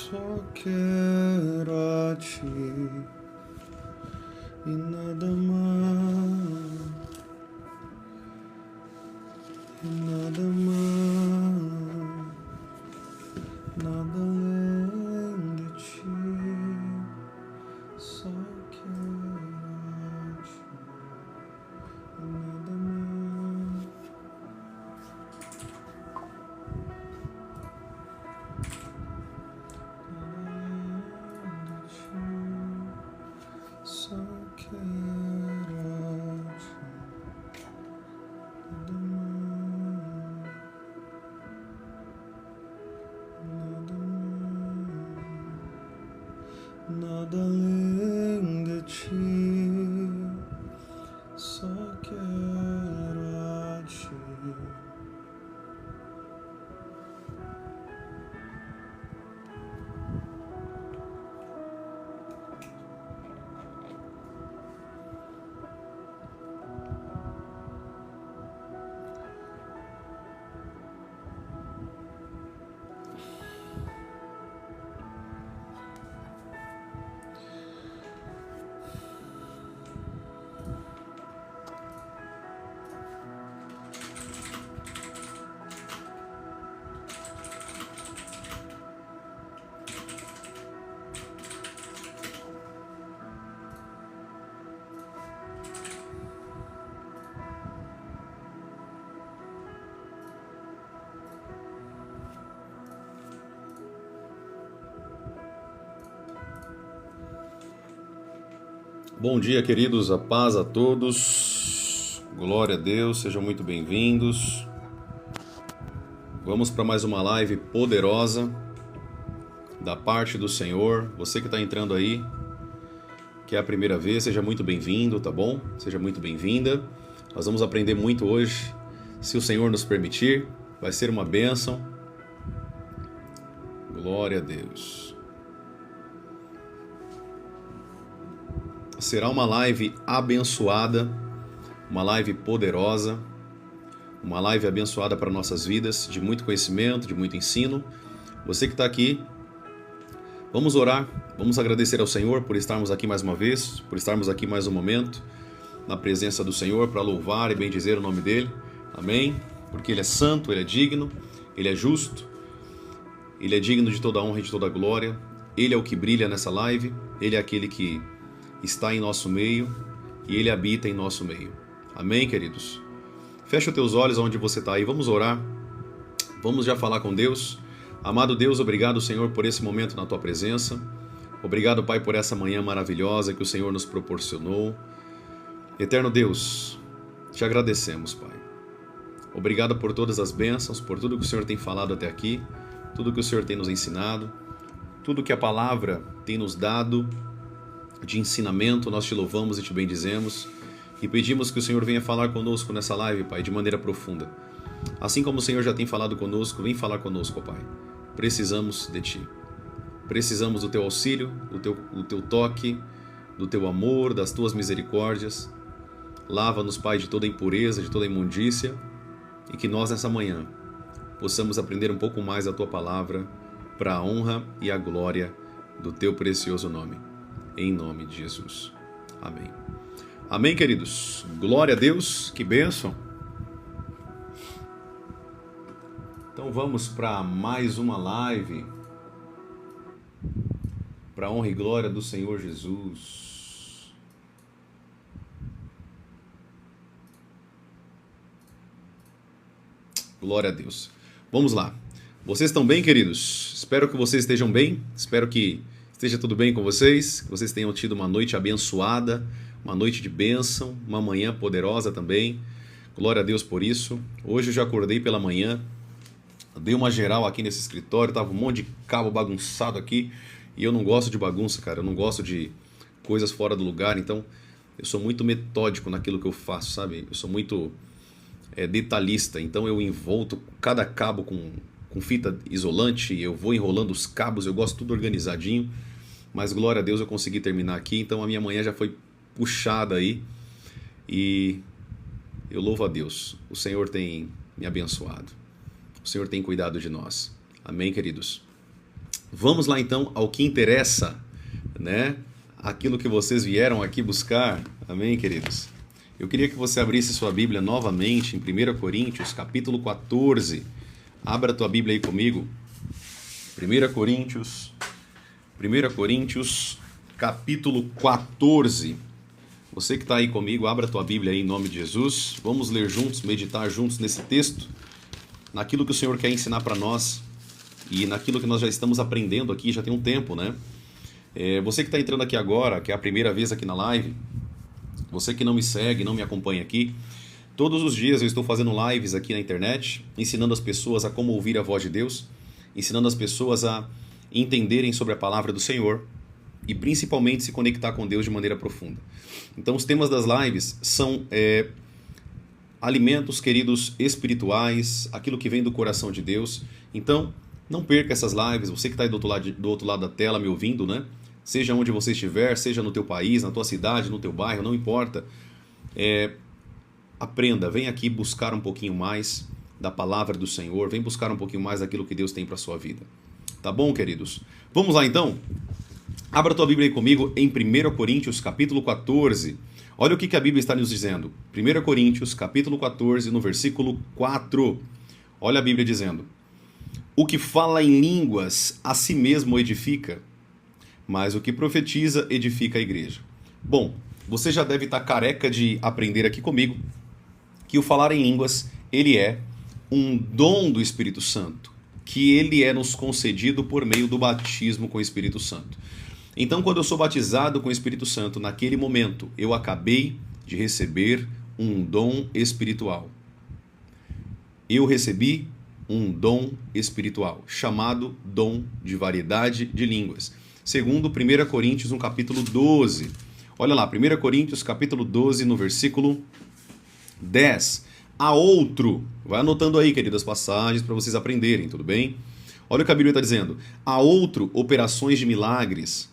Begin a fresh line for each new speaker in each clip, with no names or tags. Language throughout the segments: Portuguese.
Só quero a ti e nada mais, e nada mais, nada além de ti. Só quero a ti e nada mais. Só quero a ti, nada mais, nada além de ti. Só quero a ti. Bom dia, queridos, a paz a todos, glória a Deus, sejam muito bem-vindos. Vamos para mais uma live poderosa da parte do Senhor. Você que está entrando aí, que é a primeira vez, seja muito bem-vindo, tá bom? Seja muito bem-vinda. Nós vamos aprender muito hoje, se o Senhor nos permitir, vai ser uma bênção. Glória a Deus. Será uma live abençoada, uma live poderosa, uma live abençoada para nossas vidas, de muito conhecimento, de muito ensino. Você que está aqui, vamos orar, vamos agradecer ao Senhor por estarmos aqui mais uma vez, por estarmos aqui mais um momento, na presença do Senhor, para louvar e bendizer o nome dEle. Amém? Porque Ele é santo, Ele é digno, Ele é justo, Ele é digno de toda a honra e de toda a glória. Ele é o que brilha nessa live, Ele é aquele que está em nosso meio e Ele habita em nosso meio. Amém, queridos? Fecha os teus olhos onde você está aí, vamos orar, vamos já falar com Deus. Amado Deus, obrigado, Senhor, por esse momento na Tua presença. Obrigado, Pai, por essa manhã maravilhosa que o Senhor nos proporcionou. Eterno Deus, te agradecemos, Pai. Obrigado por todas as bênçãos, por tudo que o Senhor tem falado até aqui, tudo que o Senhor tem nos ensinado, tudo que a palavra tem nos dado de ensinamento. Nós te louvamos e te bendizemos e pedimos que o Senhor venha falar conosco nessa live, Pai, de maneira profunda. Assim como o Senhor já tem falado conosco, vem falar conosco, Pai. Precisamos de Ti. Precisamos do Teu auxílio, do teu toque, do Teu amor, das Tuas misericórdias. Lava-nos, Pai, de toda impureza, de toda imundícia, e que nós, nessa manhã, possamos aprender um pouco mais da Tua palavra para a honra e a glória do Teu precioso nome. Em nome de Jesus. Amém. Amém, queridos. Glória a Deus. Que bênção. Então vamos para mais uma live para a honra e glória do Senhor Jesus. Glória a Deus. Vamos lá. Vocês estão bem, queridos? Espero que vocês estejam bem. Espero que esteja tudo bem com vocês, que vocês tenham tido uma noite abençoada, uma noite de bênção, uma manhã poderosa também. Glória a Deus por isso. Hoje eu já acordei pela manhã, dei uma geral aqui nesse escritório, tava um monte de cabo bagunçado aqui, e eu não gosto de bagunça, cara, eu não gosto de coisas fora do lugar, então eu sou muito metódico naquilo que eu faço, sabe? Eu sou muito detalhista, então eu envolto cada cabo com fita isolante, eu vou enrolando os cabos, eu gosto tudo organizadinho, mas glória a Deus eu consegui terminar aqui, então a minha manhã já foi puxada aí, e eu louvo a Deus, o Senhor tem me abençoado, o Senhor tem cuidado de nós, amém, queridos? Vamos lá então ao que interessa, né? Aquilo que vocês vieram aqui buscar. Amém, queridos? Eu queria que você abrisse sua Bíblia novamente em 1 Coríntios, capítulo 14. Abra a tua Bíblia aí comigo. 1 Coríntios, capítulo 14. Você que está aí comigo, abra a tua Bíblia aí em nome de Jesus. Vamos ler juntos, meditar juntos nesse texto, naquilo que o Senhor quer ensinar para nós e naquilo que nós já estamos aprendendo aqui já tem um tempo, né? Você que está entrando aqui agora, que é a primeira vez aqui na live, você que não me segue, não me acompanha aqui, todos os dias eu estou fazendo lives aqui na internet, ensinando as pessoas a como ouvir a voz de Deus, ensinando as pessoas a entenderem sobre a palavra do Senhor e principalmente se conectar com Deus de maneira profunda. Então os temas das lives são alimentos, queridos, espirituais, aquilo que vem do coração de Deus. Então não perca essas lives, você que está aí do outro lado da tela me ouvindo, né? Seja onde você estiver, seja no teu país, na tua cidade, no teu bairro, não importa. Aprenda, vem aqui buscar um pouquinho mais da palavra do Senhor, vem buscar um pouquinho mais daquilo que Deus tem para a sua vida. Tá bom, queridos? Vamos lá então? Abra a tua Bíblia aí comigo em 1 Coríntios, capítulo 14. Olha o que a Bíblia está nos dizendo. 1 Coríntios, capítulo 14, no versículo 4. Olha a Bíblia dizendo: o que fala em línguas a si mesmo edifica, mas o que profetiza edifica a igreja. Bom, você já deve estar careca de aprender aqui comigo que o falar em línguas, ele é um dom do Espírito Santo, que ele é nos concedido por meio do batismo com o Espírito Santo. Então, quando eu sou batizado com o Espírito Santo, naquele momento, eu acabei de receber um dom espiritual. Eu recebi um dom espiritual, chamado dom de variedade de línguas. Segundo 1 Coríntios, no capítulo 12. Olha lá, 1 Coríntios, capítulo 12, no versículo 10. A outro, vai anotando aí, queridas, passagens para vocês aprenderem, tudo bem? Olha o que a Bíblia está dizendo. A outro, operações de milagres.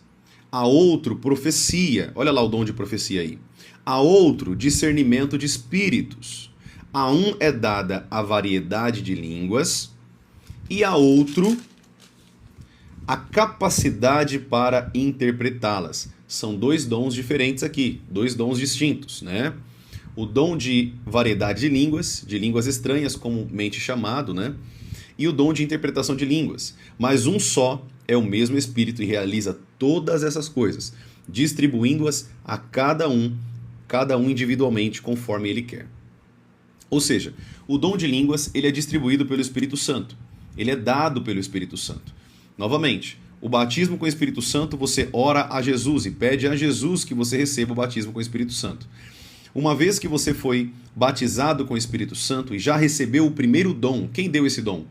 A outro, profecia. Olha lá o dom de profecia aí. A outro, discernimento de espíritos. A um é dada a variedade de línguas e a outro a capacidade para interpretá-las. São dois dons diferentes aqui, dois dons distintos, né? O dom de variedade de línguas estranhas, comumente chamado, né? E o dom de interpretação de línguas. Mas um só é o mesmo Espírito e realiza todas essas coisas, distribuindo-as a cada um individualmente, conforme ele quer. Ou seja, o dom de línguas ele é distribuído pelo Espírito Santo. Ele é dado pelo Espírito Santo. Novamente, o batismo com o Espírito Santo, você ora a Jesus e pede a Jesus que você receba o batismo com o Espírito Santo. Uma vez que você foi batizado com o Espírito Santo e já recebeu o primeiro dom, quem deu esse dom?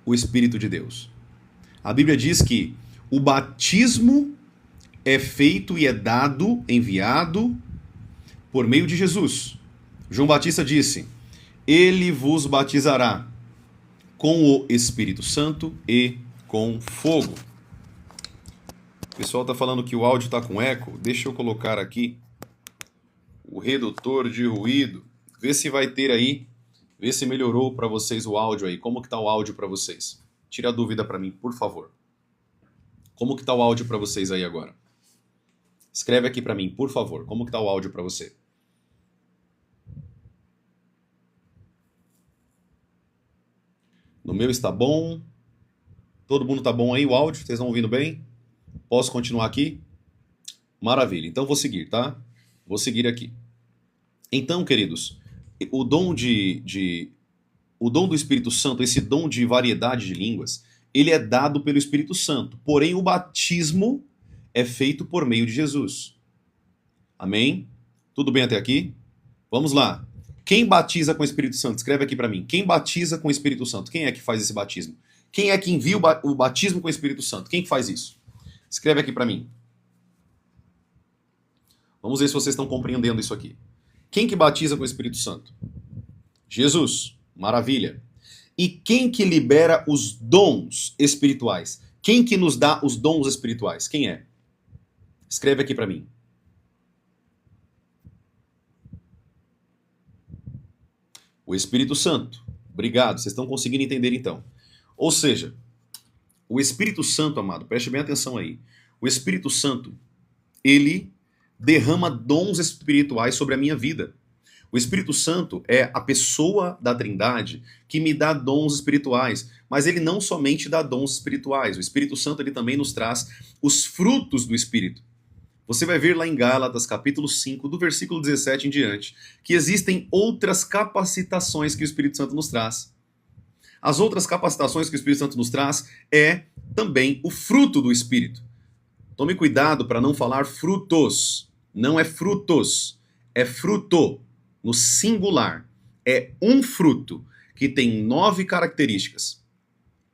O Espírito de Deus. A Bíblia diz que o batismo é feito e é dado, enviado, por meio de Jesus. João Batista disse: ele vos batizará com o Espírito Santo e com fogo. O pessoal está falando que o áudio está com eco. Deixa eu colocar aqui o redutor de ruído. Vê se vai ter aí. Vê se melhorou para vocês o áudio aí. Como que está o áudio para vocês? Tira a dúvida para mim, por favor. Como que está o áudio para vocês aí agora? Escreve aqui para mim, por favor. Como que está o áudio para você? No meu está bom. Todo mundo está bom aí o áudio? Vocês estão ouvindo bem? Posso continuar aqui? Maravilha. Então vou seguir, tá? Vou seguir aqui. Então, queridos, o dom do Espírito Santo, esse dom de variedade de línguas, ele é dado pelo Espírito Santo. Porém, o batismo é feito por meio de Jesus. Amém? Tudo bem até aqui? Vamos lá. Quem batiza com o Espírito Santo? Escreve aqui para mim. Quem batiza com o Espírito Santo? Quem é que faz esse batismo? Quem é que envia o batismo com o Espírito Santo? Quem que faz isso? Escreve aqui para mim. Vamos ver se vocês estão compreendendo isso aqui. Quem que batiza com o Espírito Santo? Jesus. Maravilha. E quem que libera os dons espirituais? Quem que nos dá os dons espirituais? Quem é? Escreve aqui para mim. O Espírito Santo. Obrigado, vocês estão conseguindo entender então. Ou seja, O Espírito Santo, amado, preste bem atenção aí. O Espírito Santo, ele derrama dons espirituais sobre a minha vida. O Espírito Santo é a pessoa da Trindade que me dá dons espirituais, mas ele não somente dá dons espirituais. O Espírito Santo ele também nos traz os frutos do Espírito. Você vai ver lá em Gálatas, capítulo 5, do versículo 17 em diante, que existem outras capacitações que o Espírito Santo nos traz. As outras capacitações que o Espírito Santo nos traz é também o fruto do Espírito. Tome cuidado para não falar frutos. Não é frutos, é fruto, no singular. É um fruto que tem 9 características.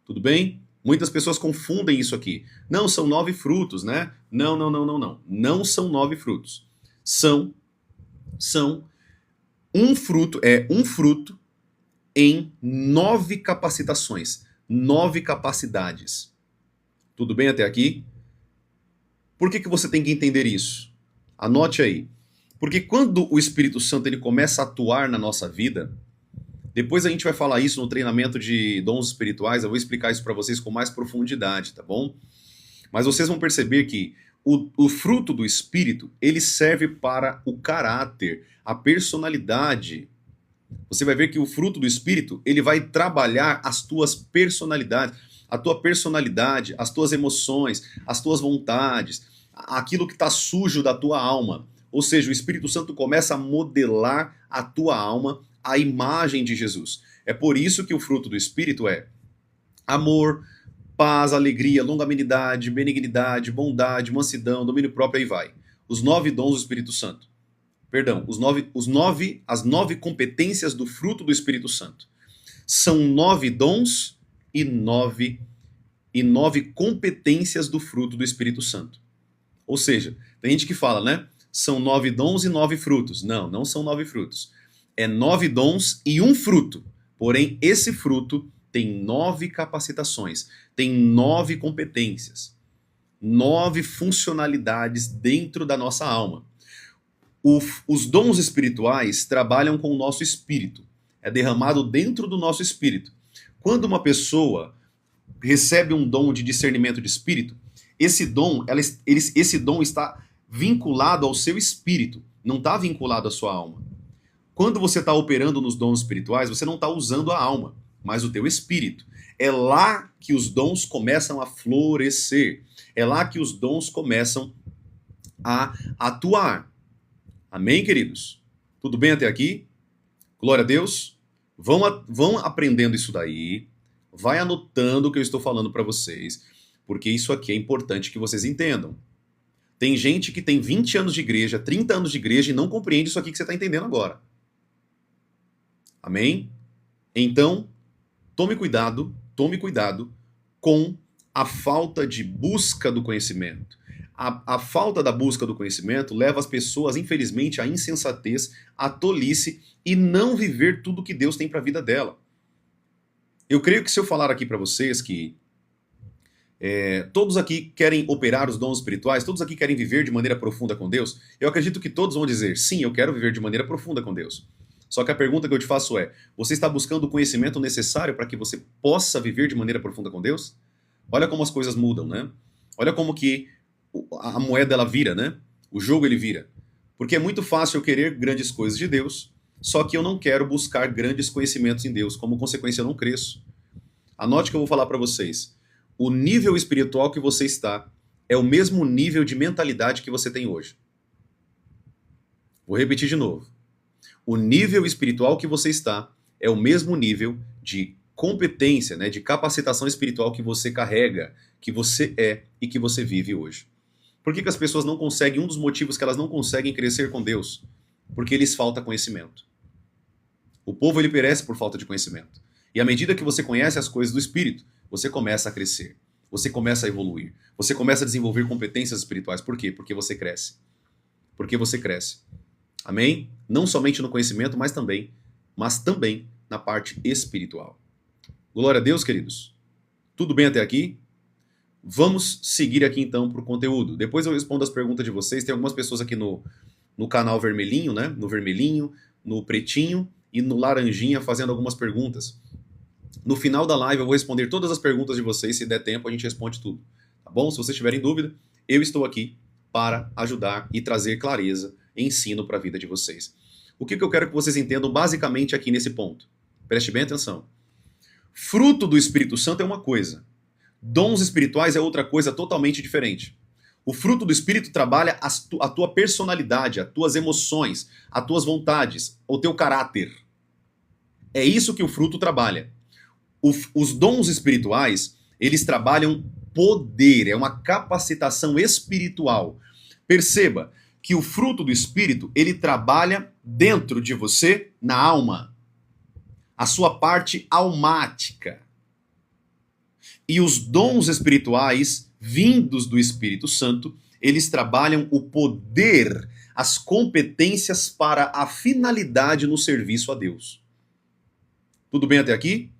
Tudo bem? Muitas pessoas confundem isso aqui. Não, são 9 frutos, né? Não. Não são 9 frutos. São um fruto, um fruto em 9 capacitações, 9 capacidades. Tudo bem até aqui? Por que você tem que entender isso? Anote aí. Porque quando o Espírito Santo ele começa a atuar na nossa vida, depois a gente vai falar isso no treinamento de dons espirituais, eu vou explicar isso para vocês com mais profundidade, tá bom? Mas vocês vão perceber que o fruto do Espírito, ele serve para o caráter, a personalidade. Você vai ver que o fruto do Espírito, ele vai trabalhar as tuas personalidades, a tua personalidade, as tuas emoções, as tuas vontades, aquilo que está sujo da tua alma. Ou seja, o Espírito Santo começa a modelar a tua alma à imagem de Jesus. É por isso que o fruto do Espírito é amor, paz, alegria, longanimidade, benignidade, bondade, mansidão, domínio próprio, aí vai. Os 9 dons do Espírito Santo. Perdão, as 9 competências do fruto do Espírito Santo. São 9 dons e 9 competências do fruto do Espírito Santo. Ou seja, tem gente que fala, né? São 9 dons e 9 frutos. Não, não são 9 frutos. É 9 dons e um fruto. Porém, esse fruto tem 9 capacitações, tem 9 competências, 9 funcionalidades dentro da nossa alma. Os dons espirituais trabalham com o nosso espírito. É derramado dentro do nosso espírito. Quando uma pessoa recebe um dom de discernimento de espírito, esse dom está vinculado ao seu espírito, não está vinculado à sua alma. Quando você está operando nos dons espirituais, você não está usando a alma, mas o teu espírito. É lá que os dons começam a florescer. É lá que os dons começam a atuar. Amém, queridos? Tudo bem até aqui? Glória a Deus. Vão aprendendo isso daí. Vai anotando o que eu estou falando para vocês, porque isso aqui é importante que vocês entendam. Tem gente que tem 20 anos de igreja, 30 anos de igreja e não compreende isso aqui que você está entendendo agora. Amém? Então, tome cuidado com a falta de busca do conhecimento. A falta da busca do conhecimento leva as pessoas, infelizmente, à insensatez, à tolice e não viver tudo que Deus tem para a vida dela. Eu creio que se eu falar aqui para vocês que todos aqui querem operar os dons espirituais, todos aqui querem viver de maneira profunda com Deus, eu acredito que todos vão dizer, sim, eu quero viver de maneira profunda com Deus. Só que a pergunta que eu te faço é, você está buscando o conhecimento necessário para que você possa viver de maneira profunda com Deus? Olha como as coisas mudam, né? Olha como que a moeda ela vira, né? O jogo ele vira. Porque é muito fácil eu querer grandes coisas de Deus, só que eu não quero buscar grandes conhecimentos em Deus. Como consequência, eu não cresço. Anote que eu vou falar para vocês. O nível espiritual que você está é o mesmo nível de mentalidade que você tem hoje. Vou repetir de novo. O nível espiritual que você está é o mesmo nível de competência, né, de capacitação espiritual que você carrega, que você é e que você vive hoje. Por que as pessoas não conseguem, um dos motivos que elas não conseguem crescer com Deus? Porque lhes falta conhecimento. O povo ele perece por falta de conhecimento. E à medida que você conhece as coisas do Espírito, você começa a crescer, você começa a evoluir, você começa a desenvolver competências espirituais. Por quê? Porque você cresce. Porque você cresce. Amém? Não somente no conhecimento, mas também na parte espiritual. Glória a Deus, queridos. Tudo bem até aqui? Vamos seguir aqui então para o conteúdo. Depois eu respondo as perguntas de vocês. Tem algumas pessoas aqui no canal vermelhinho, né? No vermelhinho, no pretinho e no laranjinha fazendo algumas perguntas. No final da live eu vou responder todas as perguntas de vocês, se der tempo a gente responde tudo, tá bom? Se vocês tiverem dúvida, eu estou aqui para ajudar e trazer clareza e ensino para a vida de vocês. O que eu quero que vocês entendam basicamente aqui nesse ponto? Preste bem atenção. Fruto do Espírito Santo é uma coisa, dons espirituais é outra coisa totalmente diferente. O fruto do Espírito trabalha a tua personalidade, as tuas emoções, as tuas vontades, o teu caráter. É isso que o fruto trabalha. Os dons espirituais, eles trabalham poder, é uma capacitação espiritual. Perceba que o fruto do Espírito, ele trabalha dentro de você, na alma. A sua parte almática. E os dons espirituais, vindos do Espírito Santo, eles trabalham o poder, as competências para a finalidade no serviço a Deus. Tudo bem até aqui?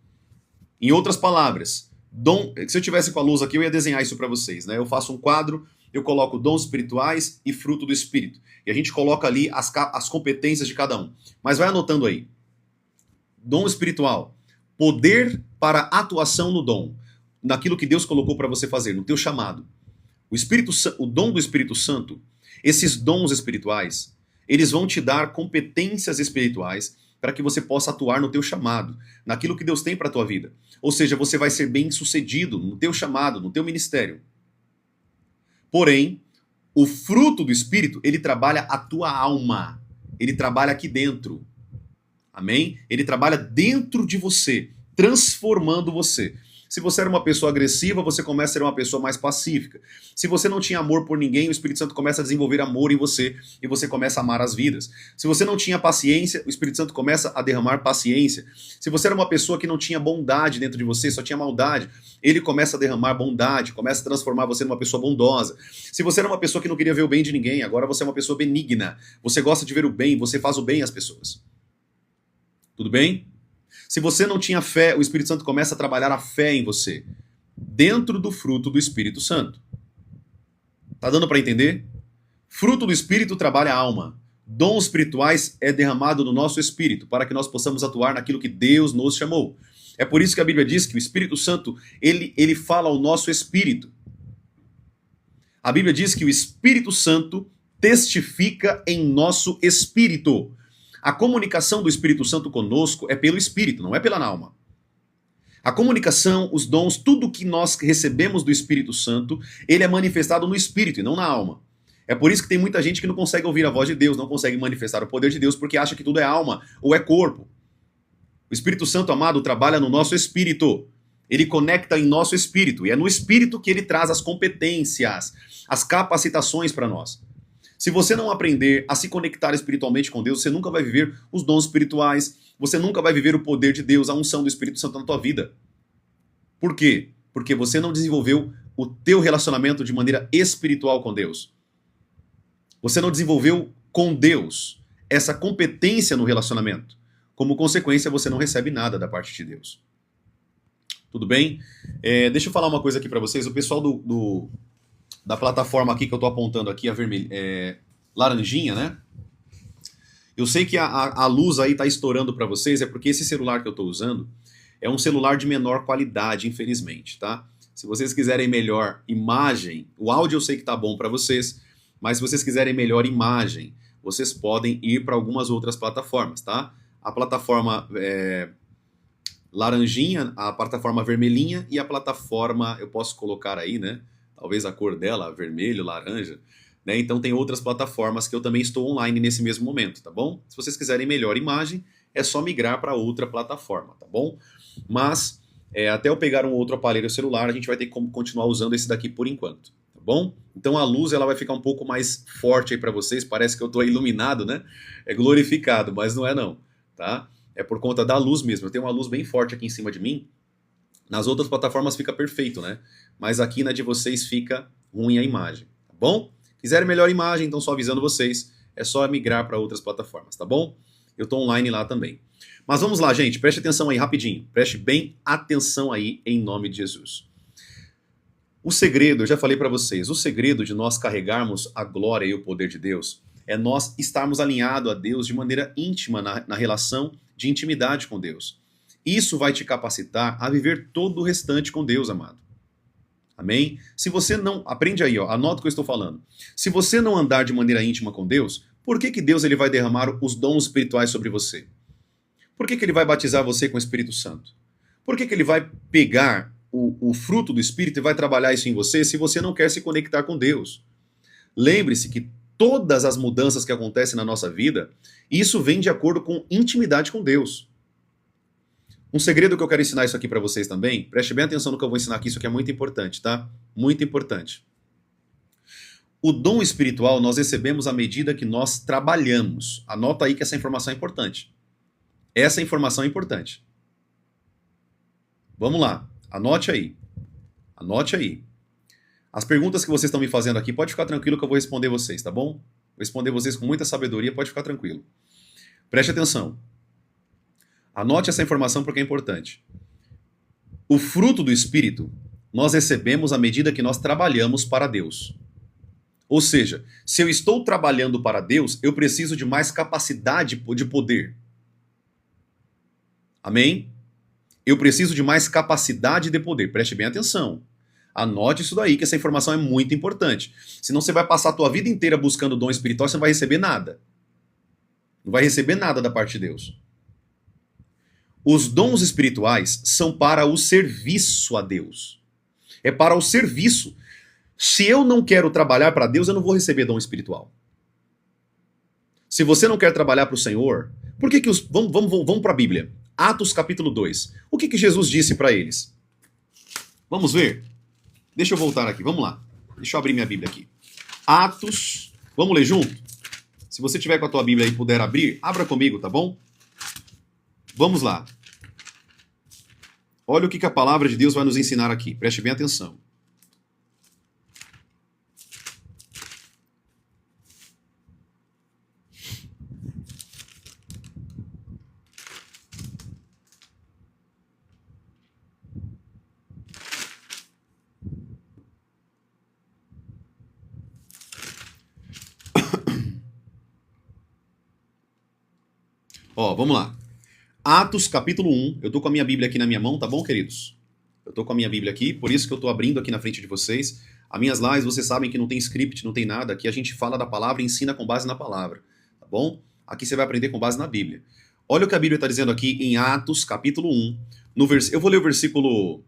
Em outras palavras, se eu tivesse com a luz aqui, eu ia desenhar isso para vocês, né? Eu faço um quadro, eu coloco dons espirituais e fruto do Espírito. E a gente coloca ali as competências de cada um. Mas vai anotando aí. Dom espiritual, poder para atuação no dom, naquilo que Deus colocou para você fazer, no teu chamado. O dom do Espírito Santo, esses dons espirituais, eles vão te dar competências espirituais para que você possa atuar no teu chamado, naquilo que Deus tem para a tua vida. Ou seja, você vai ser bem sucedido no teu chamado, no teu ministério. Porém, o fruto do Espírito, ele trabalha a tua alma. Ele trabalha aqui dentro. Amém? Ele trabalha dentro de você, transformando você. Se você era uma pessoa agressiva, você começa a ser uma pessoa mais pacífica. Se você não tinha amor por ninguém, o Espírito Santo começa a desenvolver amor em você e você começa a amar as vidas. Se você não tinha paciência, o Espírito Santo começa a derramar paciência. Se você era uma pessoa que não tinha bondade dentro de você, só tinha maldade, ele começa a derramar bondade, começa a transformar você numa pessoa bondosa. Se você era uma pessoa que não queria ver o bem de ninguém, agora você é uma pessoa benigna. Você gosta de ver o bem, você faz o bem às pessoas. Tudo bem? Se você não tinha fé, o Espírito Santo começa a trabalhar a fé em você, dentro do fruto do Espírito Santo. Tá dando para entender? Fruto do Espírito trabalha a alma. Dons espirituais é derramado no nosso espírito, para que nós possamos atuar naquilo que Deus nos chamou. É por isso que a Bíblia diz que o Espírito Santo, ele fala ao nosso espírito. A Bíblia diz que o Espírito Santo testifica em nosso espírito. A comunicação do Espírito Santo conosco é pelo Espírito, não é pela alma. A comunicação, os dons, tudo que nós recebemos do Espírito Santo, ele é manifestado no Espírito e não na alma. É por isso que tem muita gente que não consegue ouvir a voz de Deus, não consegue manifestar o poder de Deus, porque acha que tudo é alma ou é corpo. O Espírito Santo, amado, trabalha no nosso espírito. Ele conecta em nosso espírito. E é no espírito que ele traz as competências, as capacitações para nós. Se você não aprender a se conectar espiritualmente com Deus, você nunca vai viver os dons espirituais, você nunca vai viver o poder de Deus, a unção do Espírito Santo na tua vida. Por quê? Porque você não desenvolveu o teu relacionamento de maneira espiritual com Deus. Você não desenvolveu com Deus essa competência no relacionamento. Como consequência, você não recebe nada da parte de Deus. Tudo bem? Deixa eu falar uma coisa aqui para vocês. O pessoal da plataforma aqui que eu tô apontando aqui, a laranjinha, né? Eu sei que a luz aí tá estourando para vocês, é porque esse celular que eu tô usando é um celular de menor qualidade, infelizmente, tá? Se vocês quiserem melhor imagem, o áudio eu sei que tá bom para vocês, mas se vocês quiserem melhor imagem, vocês podem ir para algumas outras plataformas, tá? A plataforma laranjinha, a plataforma vermelhinha e a plataforma, eu posso colocar aí, né? Talvez a cor dela, vermelho, laranja, né? Então tem outras plataformas que eu também estou online nesse mesmo momento, tá bom? Se vocês quiserem melhor imagem, é só migrar para outra plataforma, tá bom? Mas até eu pegar um outro aparelho celular, a gente vai ter que continuar usando esse daqui por enquanto, tá bom? Então a luz ela vai ficar um pouco mais forte aí para vocês, parece que eu estou iluminado, né? É glorificado, mas não é não, tá? É por conta da luz mesmo, eu tenho uma luz bem forte aqui em cima de mim. Nas outras plataformas fica perfeito, né? Mas aqui na de vocês fica ruim a imagem, tá bom? Quiserem melhor imagem, então só avisando vocês, é só migrar para outras plataformas, tá bom? Eu tô online lá também. Mas vamos lá, gente, preste atenção aí rapidinho. Preste bem atenção aí em nome de Jesus. O segredo, eu já falei para vocês, o segredo de nós carregarmos a glória e o poder de Deus é nós estarmos alinhados a Deus de maneira íntima na relação de intimidade com Deus. Isso vai te capacitar a viver todo o restante com Deus, amado. Amém? Se você não... Aprende aí, ó, anota o que eu estou falando. Se você não andar de maneira íntima com Deus, por que Deus ele vai derramar os dons espirituais sobre você? Por que ele vai batizar você com o Espírito Santo? Por que ele vai pegar o fruto do Espírito e vai trabalhar isso em você se você não quer se conectar com Deus? Lembre-se que todas as mudanças que acontecem na nossa vida, isso vem de acordo com intimidade com Deus. Um segredo que eu quero ensinar isso aqui para vocês também, preste bem atenção no que eu vou ensinar aqui, isso aqui é muito importante, tá? Muito importante. O dom espiritual nós recebemos à medida que nós trabalhamos. Anota aí que essa informação é importante. Essa informação é importante. Vamos lá, anote aí. Anote aí. As perguntas que vocês estão me fazendo aqui, pode ficar tranquilo que eu vou responder vocês, tá bom? Vou responder vocês com muita sabedoria, pode ficar tranquilo. Preste atenção. Anote essa informação porque é importante. O fruto do Espírito nós recebemos à medida que nós trabalhamos para Deus. Ou seja, se eu estou trabalhando para Deus, eu preciso de mais capacidade de poder. Amém? Eu preciso de mais capacidade de poder. Preste bem atenção. Anote isso daí, que essa informação é muito importante. Senão você vai passar a tua vida inteira buscando dom espiritual e você não vai receber nada. Não vai receber nada da parte de Deus. Os dons espirituais são para o serviço a Deus. É para o serviço. Se eu não quero trabalhar para Deus, eu não vou receber dom espiritual. Se você não quer trabalhar para o Senhor, por que os... Vamos para a Bíblia. Atos capítulo 2. O que Jesus disse para eles? Vamos ver? Deixa eu voltar aqui, vamos lá. Deixa eu abrir minha Bíblia aqui. Atos, vamos ler junto? Se você tiver com a tua Bíblia aí e puder abrir, abra comigo, tá bom? Vamos lá. Olha o que a palavra de Deus vai nos ensinar aqui. Preste bem atenção. Ó, vamos lá. Atos capítulo 1. Eu tô com a minha Bíblia aqui na minha mão, tá bom, queridos? Eu tô com a minha Bíblia aqui, por isso que eu tô abrindo aqui na frente de vocês. As minhas lives, vocês sabem que não tem script, não tem nada. Aqui a gente fala da palavra e ensina com base na palavra, tá bom? Aqui você vai aprender com base na Bíblia. Olha o que a Bíblia está dizendo aqui em Atos capítulo 1. Eu vou ler o versículo...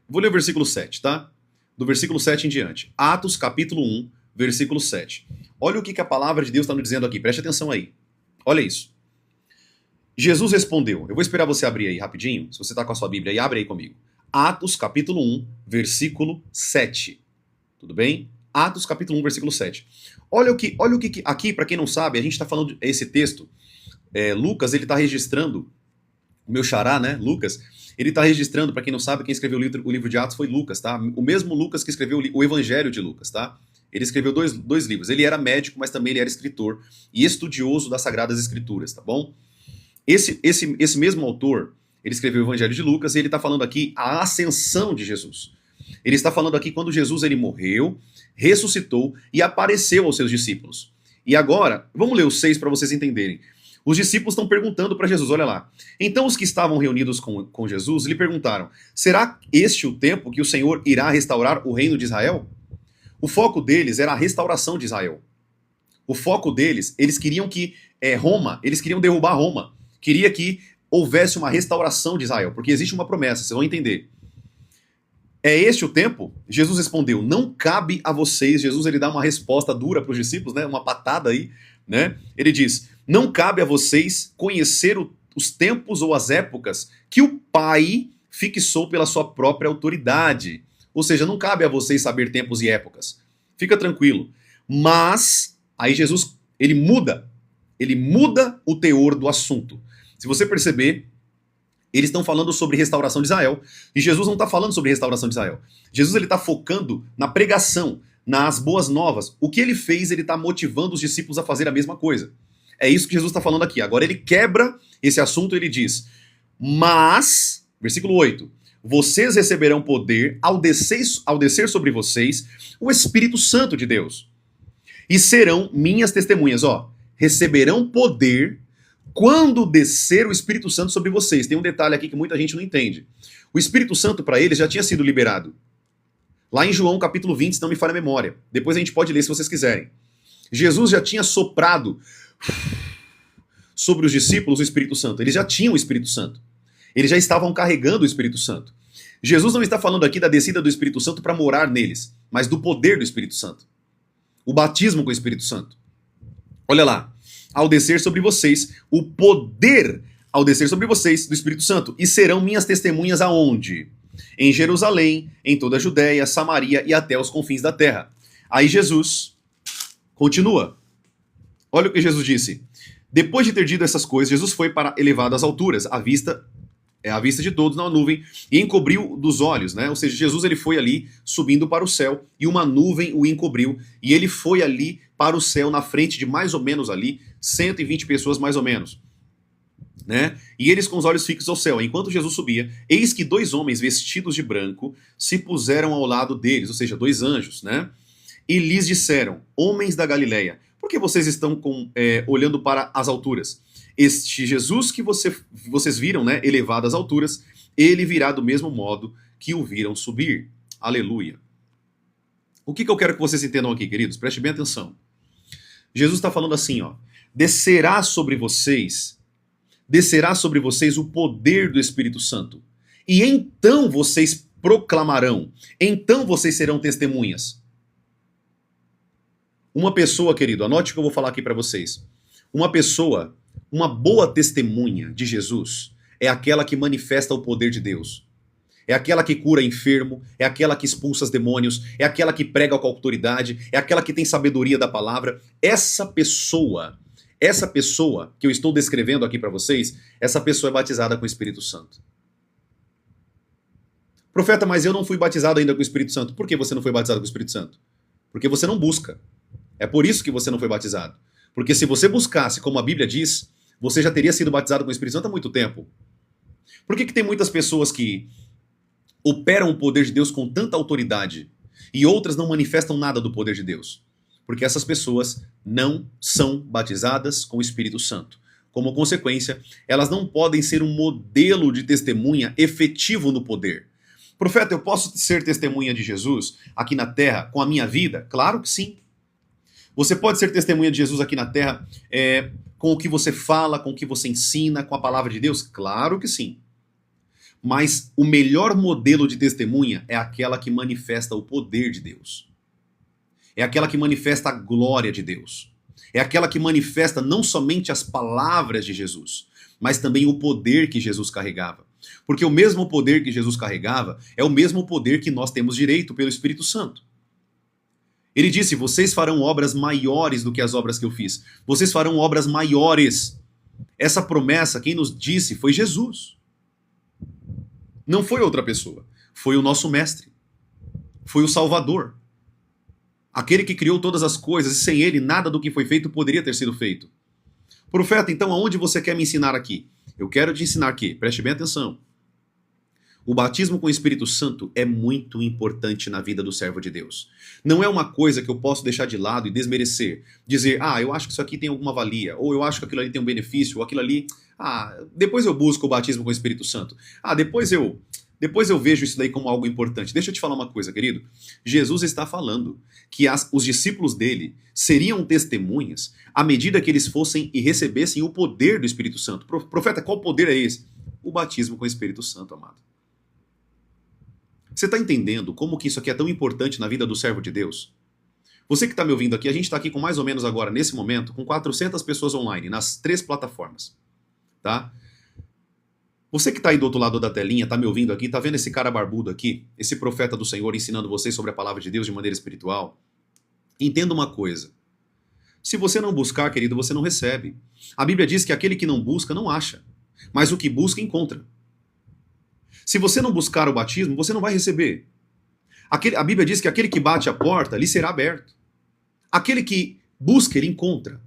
Vou ler o versículo 7, tá? Do versículo 7 em diante. Atos capítulo 1, versículo 7. Olha o que a palavra de Deus está nos dizendo aqui. Preste atenção aí. Olha isso. Jesus respondeu. Eu vou esperar você abrir aí rapidinho. Se você está com a sua Bíblia aí, abre aí comigo. Atos capítulo 1, versículo 7. Tudo bem? Atos capítulo 1, versículo 7. Olha o que aqui, para quem não sabe, a gente está falando esse texto. Lucas, ele está registrando, o meu xará, né? Lucas, ele está registrando, para quem não sabe, quem escreveu o livro de Atos foi Lucas, tá? O mesmo Lucas que escreveu o Evangelho de Lucas, tá? Ele escreveu dois livros. Ele era médico, mas também ele era escritor e estudioso das Sagradas Escrituras, tá bom? Esse mesmo autor, ele escreveu o Evangelho de Lucas e ele está falando aqui a ascensão de Jesus. Ele está falando aqui quando Jesus ele morreu, ressuscitou e apareceu aos seus discípulos. E agora, vamos ler o 6 para vocês entenderem. Os discípulos estão perguntando para Jesus, olha lá. Então os que estavam reunidos com Jesus lhe perguntaram, será este o tempo que o Senhor irá restaurar o reino de Israel? O foco deles era a restauração de Israel. O foco deles, eles queriam que eles queriam derrubar Roma. Queria que houvesse uma restauração de Israel, porque existe uma promessa, vocês vão entender. É este o tempo? Jesus respondeu, não cabe a vocês. Jesus ele dá uma resposta dura para os discípulos, né? Uma patada aí, né? Ele diz, não cabe a vocês conhecer os tempos ou as épocas que o Pai fixou pela sua própria autoridade. Ou seja, não cabe a vocês saber tempos e épocas. Fica tranquilo. Mas, aí Jesus, ele muda o teor do assunto. Se você perceber, eles estão falando sobre restauração de Israel. E Jesus não está falando sobre restauração de Israel. Jesus está focando na pregação, nas boas novas. O que ele fez, ele está motivando os discípulos a fazer a mesma coisa. É isso que Jesus está falando aqui. Agora ele quebra esse assunto e ele diz, mas, versículo 8, vocês receberão poder ao descer sobre vocês o Espírito Santo de Deus. E serão minhas testemunhas. Receberão poder Quando descer o Espírito Santo sobre vocês, tem um detalhe aqui que muita gente não entende. O Espírito Santo para eles já tinha sido liberado. Lá em João capítulo 20, se não me falha a memória. Depois a gente pode ler se vocês quiserem. Jesus já tinha soprado sobre os discípulos o Espírito Santo. Eles já tinham o Espírito Santo. Eles já estavam carregando o Espírito Santo. Jesus não está falando aqui da descida do Espírito Santo para morar neles, mas do poder do Espírito Santo. O batismo com o Espírito Santo. Olha lá. Ao descer sobre vocês, o poder ao descer sobre vocês do Espírito Santo. E serão minhas testemunhas aonde? Em Jerusalém, em toda a Judéia, Samaria e até os confins da terra. Aí Jesus continua. Olha o que Jesus disse. Depois de ter dito essas coisas, Jesus foi para elevado às alturas, à vista de todos na nuvem, e encobriu dos olhos, né? Ou seja, Jesus ele foi ali subindo para o céu, e uma nuvem o encobriu, e ele foi ali para o céu, na frente de mais ou menos ali, 120 pessoas mais ou menos. Né? E eles com os olhos fixos ao céu. Enquanto Jesus subia, eis que 2 homens vestidos de branco se puseram ao lado deles, ou seja, 2 anjos, né? E lhes disseram, homens da Galileia, por que vocês estão olhando para as alturas? Este Jesus que vocês viram, né, elevado às alturas, ele virá do mesmo modo que o viram subir. Aleluia. O que eu quero que vocês entendam aqui, queridos? Preste bem atenção. Jesus está falando assim, ó, descerá sobre vocês o poder do Espírito Santo. E então vocês proclamarão, então vocês serão testemunhas. Uma pessoa, querido, anote o que eu vou falar aqui para vocês. Uma boa testemunha de Jesus é aquela que manifesta o poder de Deus. É aquela que cura enfermo, é aquela que expulsa os demônios, é aquela que prega com autoridade, é aquela que tem sabedoria da palavra. Essa pessoa que eu estou descrevendo aqui para vocês, essa pessoa é batizada com o Espírito Santo. Profeta, mas eu não fui batizado ainda com o Espírito Santo. Por que você não foi batizado com o Espírito Santo? Porque você não busca. É por isso que você não foi batizado. Porque se você buscasse, como a Bíblia diz, você já teria sido batizado com o Espírito Santo há muito tempo. Por que tem muitas pessoas que operam o poder de Deus com tanta autoridade e outras não manifestam nada do poder de Deus? Porque essas pessoas não são batizadas com o Espírito Santo. Como consequência, elas não podem ser um modelo de testemunha efetivo no poder. Profeta, eu posso ser testemunha de Jesus aqui na terra com a minha vida? Claro que sim. Você pode ser testemunha de Jesus aqui na terra com o que você fala, com o que você ensina, com a palavra de Deus? Claro que sim. Mas o melhor modelo de testemunha é aquela que manifesta o poder de Deus. É aquela que manifesta a glória de Deus. É aquela que manifesta não somente as palavras de Jesus, mas também o poder que Jesus carregava. Porque o mesmo poder que Jesus carregava é o mesmo poder que nós temos direito pelo Espírito Santo. Ele disse, vocês farão obras maiores do que as obras que eu fiz. Vocês farão obras maiores. Essa promessa, quem nos disse foi Jesus. Não foi outra pessoa. Foi o nosso mestre. Foi o Salvador. Aquele que criou todas as coisas, e sem ele nada do que foi feito poderia ter sido feito. Profeta, então aonde você quer me ensinar aqui? Eu quero te ensinar aqui, preste bem atenção. O batismo com o Espírito Santo é muito importante na vida do servo de Deus. Não é uma coisa que eu posso deixar de lado e desmerecer. Dizer, eu acho que isso aqui tem alguma valia, ou eu acho que aquilo ali tem um benefício, ou aquilo ali... depois eu busco o batismo com o Espírito Santo. Depois eu vejo isso daí como algo importante. Deixa eu te falar uma coisa, querido. Jesus está falando que os discípulos dele seriam testemunhas à medida que eles fossem e recebessem o poder do Espírito Santo. Profeta, qual poder é esse? O batismo com o Espírito Santo, amado. Você está entendendo como que isso aqui é tão importante na vida do servo de Deus? Você que está me ouvindo aqui, a gente está aqui com mais ou menos agora, nesse momento, com 400 pessoas online, nas 3 plataformas. Tá? Você que está aí do outro lado da telinha, está me ouvindo aqui, está vendo esse cara barbudo aqui, esse profeta do Senhor ensinando vocês sobre a palavra de Deus de maneira espiritual? Entenda uma coisa. Se você não buscar, querido, você não recebe. A Bíblia diz que aquele que não busca, não acha. Mas o que busca, encontra. Se você não buscar o batismo, você não vai receber. A Bíblia diz que aquele que bate a porta, lhe será aberto. Aquele que busca, ele encontra.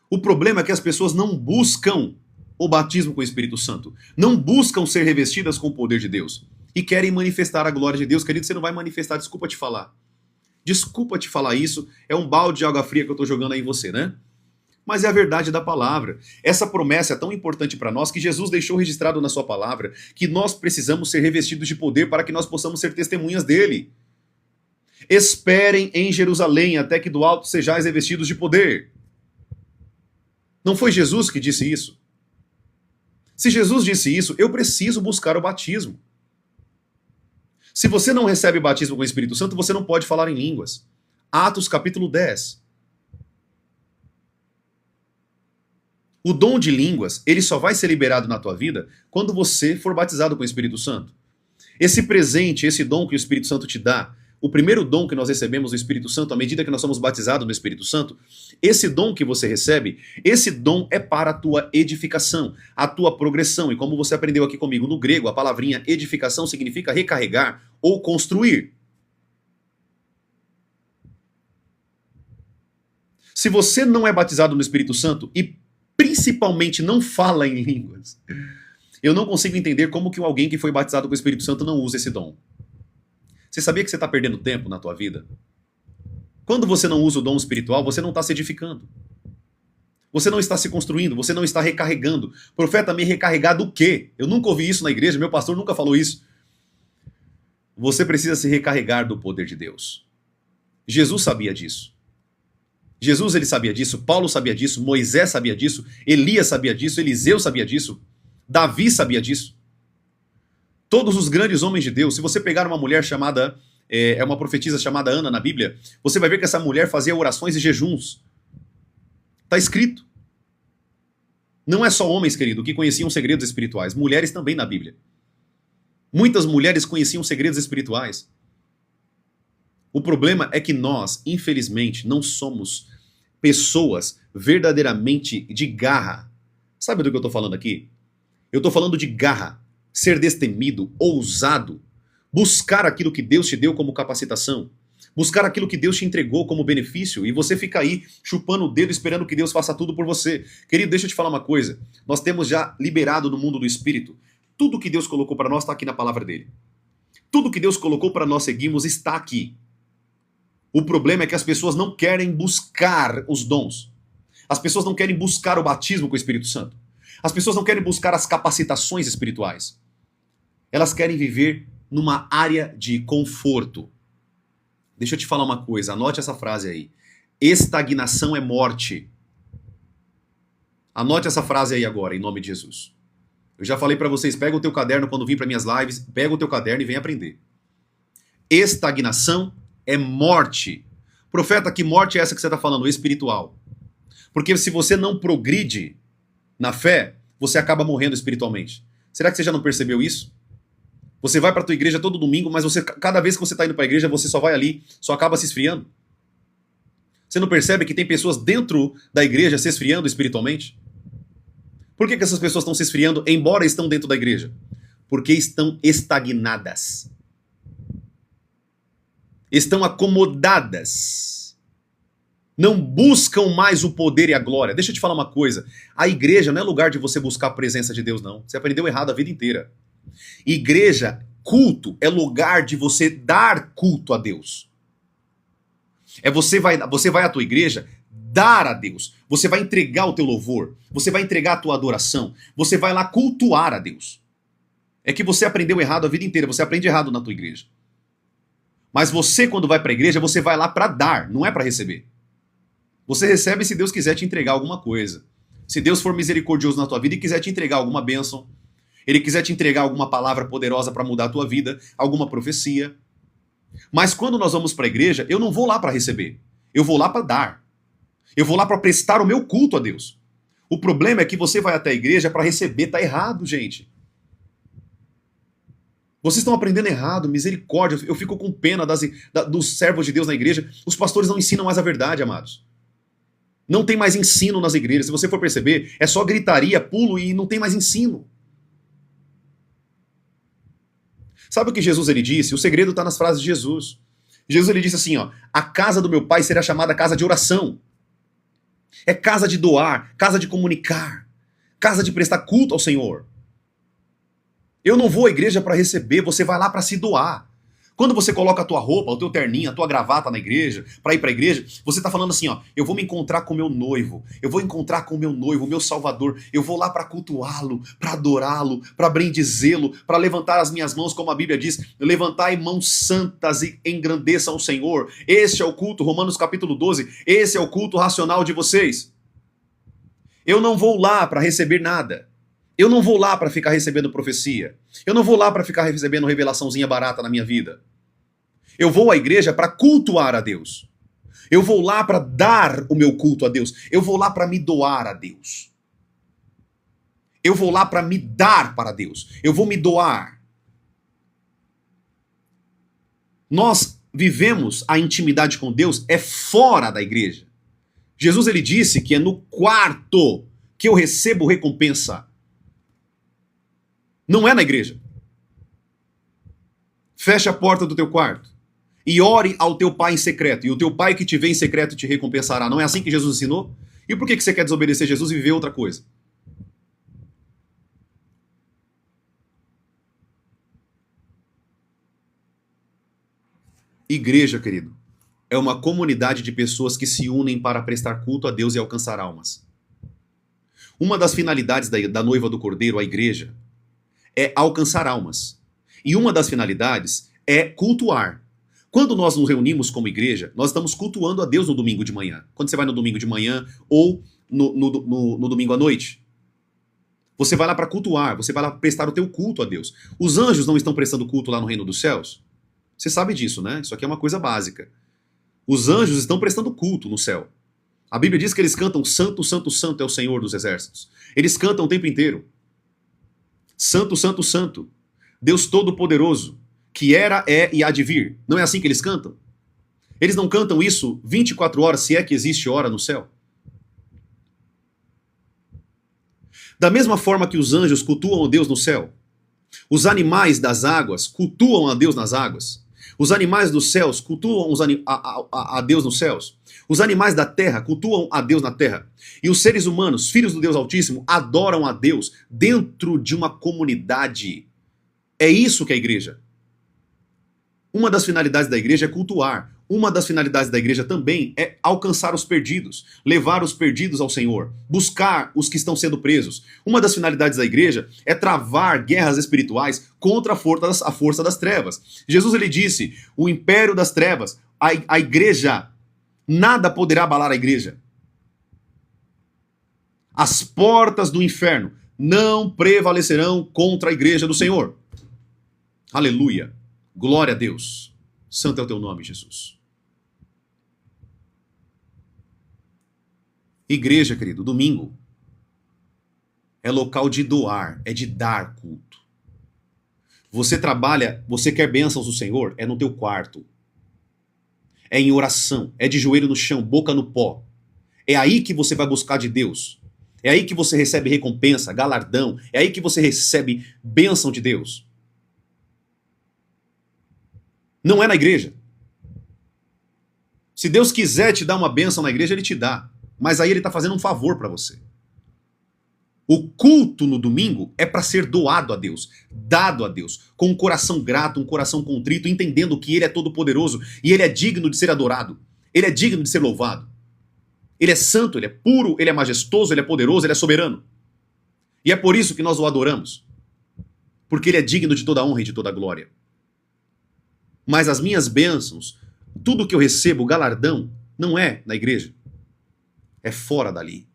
O problema é que as pessoas não buscam o batismo com o Espírito Santo. Não buscam ser revestidas com o poder de Deus. E querem manifestar a glória de Deus. Querido, você não vai manifestar, desculpa te falar. Desculpa te falar isso, é um balde de água fria que eu estou jogando aí em você, né? mas é a verdade da palavra. Essa promessa é tão importante para nós que Jesus deixou registrado na sua palavra que nós precisamos ser revestidos de poder para que nós possamos ser testemunhas dele. Esperem em Jerusalém até que do alto sejais revestidos de poder. Não foi Jesus que disse isso? Se Jesus disse isso, eu preciso buscar o batismo. Se você não recebe o batismo com o Espírito Santo, você não pode falar em línguas. Atos capítulo 10. O dom de línguas, ele só vai ser liberado na tua vida quando você for batizado com o Espírito Santo. Esse presente, esse dom que o Espírito Santo te dá, o primeiro dom que nós recebemos do Espírito Santo, à medida que nós somos batizados no Espírito Santo, esse dom que você recebe, esse dom é para a tua edificação, a tua progressão. E como você aprendeu aqui comigo no grego, a palavrinha edificação significa recarregar ou construir. Se você não é batizado no Espírito Santo e principalmente não fala em línguas, eu não consigo entender como que alguém que foi batizado com o Espírito Santo não usa esse dom. Você sabia que você está perdendo tempo na tua vida? Quando você não usa o dom espiritual, você não está se edificando. Você não está se construindo, você não está recarregando. Profeta, me recarregar do quê? Eu nunca ouvi isso na igreja, meu pastor nunca falou isso. Você precisa se recarregar do poder de Deus. Jesus sabia disso. Jesus ele sabia disso, Paulo sabia disso, Moisés sabia disso, Elias sabia disso, Eliseu sabia disso, Davi sabia disso. Todos os grandes homens de Deus, se você pegar uma mulher chamada, uma profetisa chamada Ana na Bíblia, você vai ver que essa mulher fazia orações e jejuns. Está escrito. Não é só homens, querido, que conheciam segredos espirituais, mulheres também na Bíblia. Muitas mulheres conheciam segredos espirituais. O problema é que nós, infelizmente, não somos pessoas verdadeiramente de garra. Sabe do que eu estou falando aqui? Eu estou falando de garra, ser destemido, ousado, buscar aquilo que Deus te deu como capacitação, buscar aquilo que Deus te entregou como benefício e você fica aí chupando o dedo esperando que Deus faça tudo por você. Querido, deixa eu te falar uma coisa. Nós temos já liberado no mundo do Espírito. Tudo que Deus colocou para nós está aqui na palavra dele. Tudo que Deus colocou para nós seguirmos está aqui. O problema é que as pessoas não querem buscar os dons. As pessoas não querem buscar o batismo com o Espírito Santo. As pessoas não querem buscar as capacitações espirituais. Elas querem viver numa área de conforto. Deixa eu te falar uma coisa, anote essa frase aí. Estagnação é morte. Anote essa frase aí agora, em nome de Jesus. Eu já falei para vocês, pega o teu caderno quando vir para minhas lives, pega o teu caderno e vem aprender. Estagnação é morte. Profeta, que morte é essa que você está falando? Espiritual. Porque se você não progride na fé, você acaba morrendo espiritualmente. Será que você já não percebeu isso? Você vai para a tua igreja todo domingo, mas cada vez que você está indo para a igreja, você só vai ali, só acaba se esfriando? Você não percebe que tem pessoas dentro da igreja se esfriando espiritualmente? Por que essas pessoas estão se esfriando, embora estão dentro da igreja? Porque estão estagnadas. Estão acomodadas. Não buscam mais o poder e a glória. Deixa eu te falar uma coisa. A igreja não é lugar de você buscar a presença de Deus, não. Você aprendeu errado a vida inteira. Igreja, culto, é lugar de você dar culto a Deus. Você vai à tua igreja dar a Deus. Você vai entregar o teu louvor. Você vai entregar a tua adoração. Você vai lá cultuar a Deus. É que você aprendeu errado a vida inteira. Você aprende errado na tua igreja. Mas você, quando vai para a igreja, você vai lá para dar, não é para receber. Você recebe se Deus quiser te entregar alguma coisa. Se Deus for misericordioso na tua vida e quiser te entregar alguma bênção, Ele quiser te entregar alguma palavra poderosa para mudar a tua vida, alguma profecia. Mas quando nós vamos para a igreja, eu não vou lá para receber. Eu vou lá para dar. Eu vou lá para prestar o meu culto a Deus. O problema é que você vai até a igreja para receber. Tá errado, gente. Vocês estão aprendendo errado, misericórdia. Eu fico com pena dos servos de Deus na igreja. Os pastores não ensinam mais a verdade, amados. Não tem mais ensino nas igrejas. Se você for perceber, é só gritaria, pulo e não tem mais ensino. Sabe o que Jesus ele disse? O segredo está nas frases de Jesus. Jesus ele disse assim, ó, a casa do meu pai será chamada casa de oração. É casa de doar, casa de comunicar, casa de prestar culto ao Senhor. Eu não vou à igreja para receber, você vai lá para se doar. Quando você coloca a tua roupa, o teu terninho, a tua gravata na igreja, para ir para a igreja, você está falando assim, ó, eu vou me encontrar com o meu noivo, eu vou encontrar com o meu noivo, o meu Salvador, eu vou lá para cultuá-lo, para adorá-lo, para bendizê-lo, para levantar as minhas mãos, como a Bíblia diz, levantai mãos santas e engrandeçam o Senhor. Este é o culto, Romanos capítulo 12, esse é o culto racional de vocês. Eu não vou lá para receber nada. Eu não vou lá para ficar recebendo profecia. Eu não vou lá para ficar recebendo revelaçãozinha barata na minha vida. Eu vou à igreja para cultuar a Deus. Eu vou lá para dar o meu culto a Deus. Eu vou lá para me doar a Deus. Eu vou lá para me dar para Deus. Eu vou me doar. Nós vivemos a intimidade com Deus é fora da igreja. Jesus ele disse que é no quarto que eu recebo recompensa. Não é na igreja. Feche a porta do teu quarto e ore ao teu pai em secreto, e o teu pai que te vê em secreto te recompensará. Não é assim que Jesus ensinou? E por que você quer desobedecer Jesus e viver outra coisa? Igreja, querido, é uma comunidade de pessoas que se unem para prestar culto a Deus e alcançar almas. Uma das finalidades da noiva do Cordeiro, a igreja, é alcançar almas. E uma das finalidades é cultuar. Quando nós nos reunimos como igreja, nós estamos cultuando a Deus no domingo de manhã. Quando você vai no domingo de manhã ou no domingo à noite. Você vai lá para cultuar, você vai lá prestar o teu culto a Deus. Os anjos não estão prestando culto lá no reino dos céus? Você sabe disso, né? Isso aqui é uma coisa básica. Os anjos estão prestando culto no céu. A Bíblia diz que eles cantam Santo, Santo, Santo é o Senhor dos Exércitos. Eles cantam o tempo inteiro. Santo, Santo, Santo. Deus Todo-Poderoso, que era, é e há de vir. Não é assim que eles cantam? Eles não cantam isso 24 horas, se é que existe hora no céu? Da mesma forma que os anjos cultuam a Deus no céu, os animais das águas cultuam a Deus nas águas. Os animais dos céus cultuam a Deus nos céus. Os animais da terra cultuam a Deus na terra. E os seres humanos, filhos do Deus Altíssimo, adoram a Deus dentro de uma comunidade. É isso que é a igreja. Uma das finalidades da igreja é cultuar. Uma das finalidades da igreja também é alcançar os perdidos, levar os perdidos ao Senhor, buscar os que estão sendo presos. Uma das finalidades da igreja é travar guerras espirituais contra a força das trevas. Jesus ele disse, o império das trevas, a igreja, nada poderá abalar a igreja. As portas do inferno não prevalecerão contra a igreja do Senhor. Aleluia. Glória a Deus. Santo é o teu nome, Jesus. Igreja, querido, domingo é local de doar, é de dar culto. Você trabalha, você quer bênçãos do Senhor, é no teu quarto. É em oração, é de joelho no chão, boca no pó. É aí que você vai buscar de Deus. É aí que você recebe recompensa, galardão. É aí que você recebe bênção de Deus. Não é na igreja. Se Deus quiser te dar uma bênção na igreja, Ele te dá. Mas aí Ele está fazendo um favor para você. O culto no domingo é para ser doado a Deus, dado a Deus, com um coração grato, um coração contrito, entendendo que Ele é todo-poderoso e Ele é digno de ser adorado. Ele é digno de ser louvado. Ele é santo, Ele é puro, Ele é majestoso, Ele é poderoso, Ele é soberano. E é por isso que nós o adoramos. Porque Ele é digno de toda honra e de toda glória. Mas as minhas bênçãos, tudo que eu recebo, galardão, não é na igreja. É fora dali.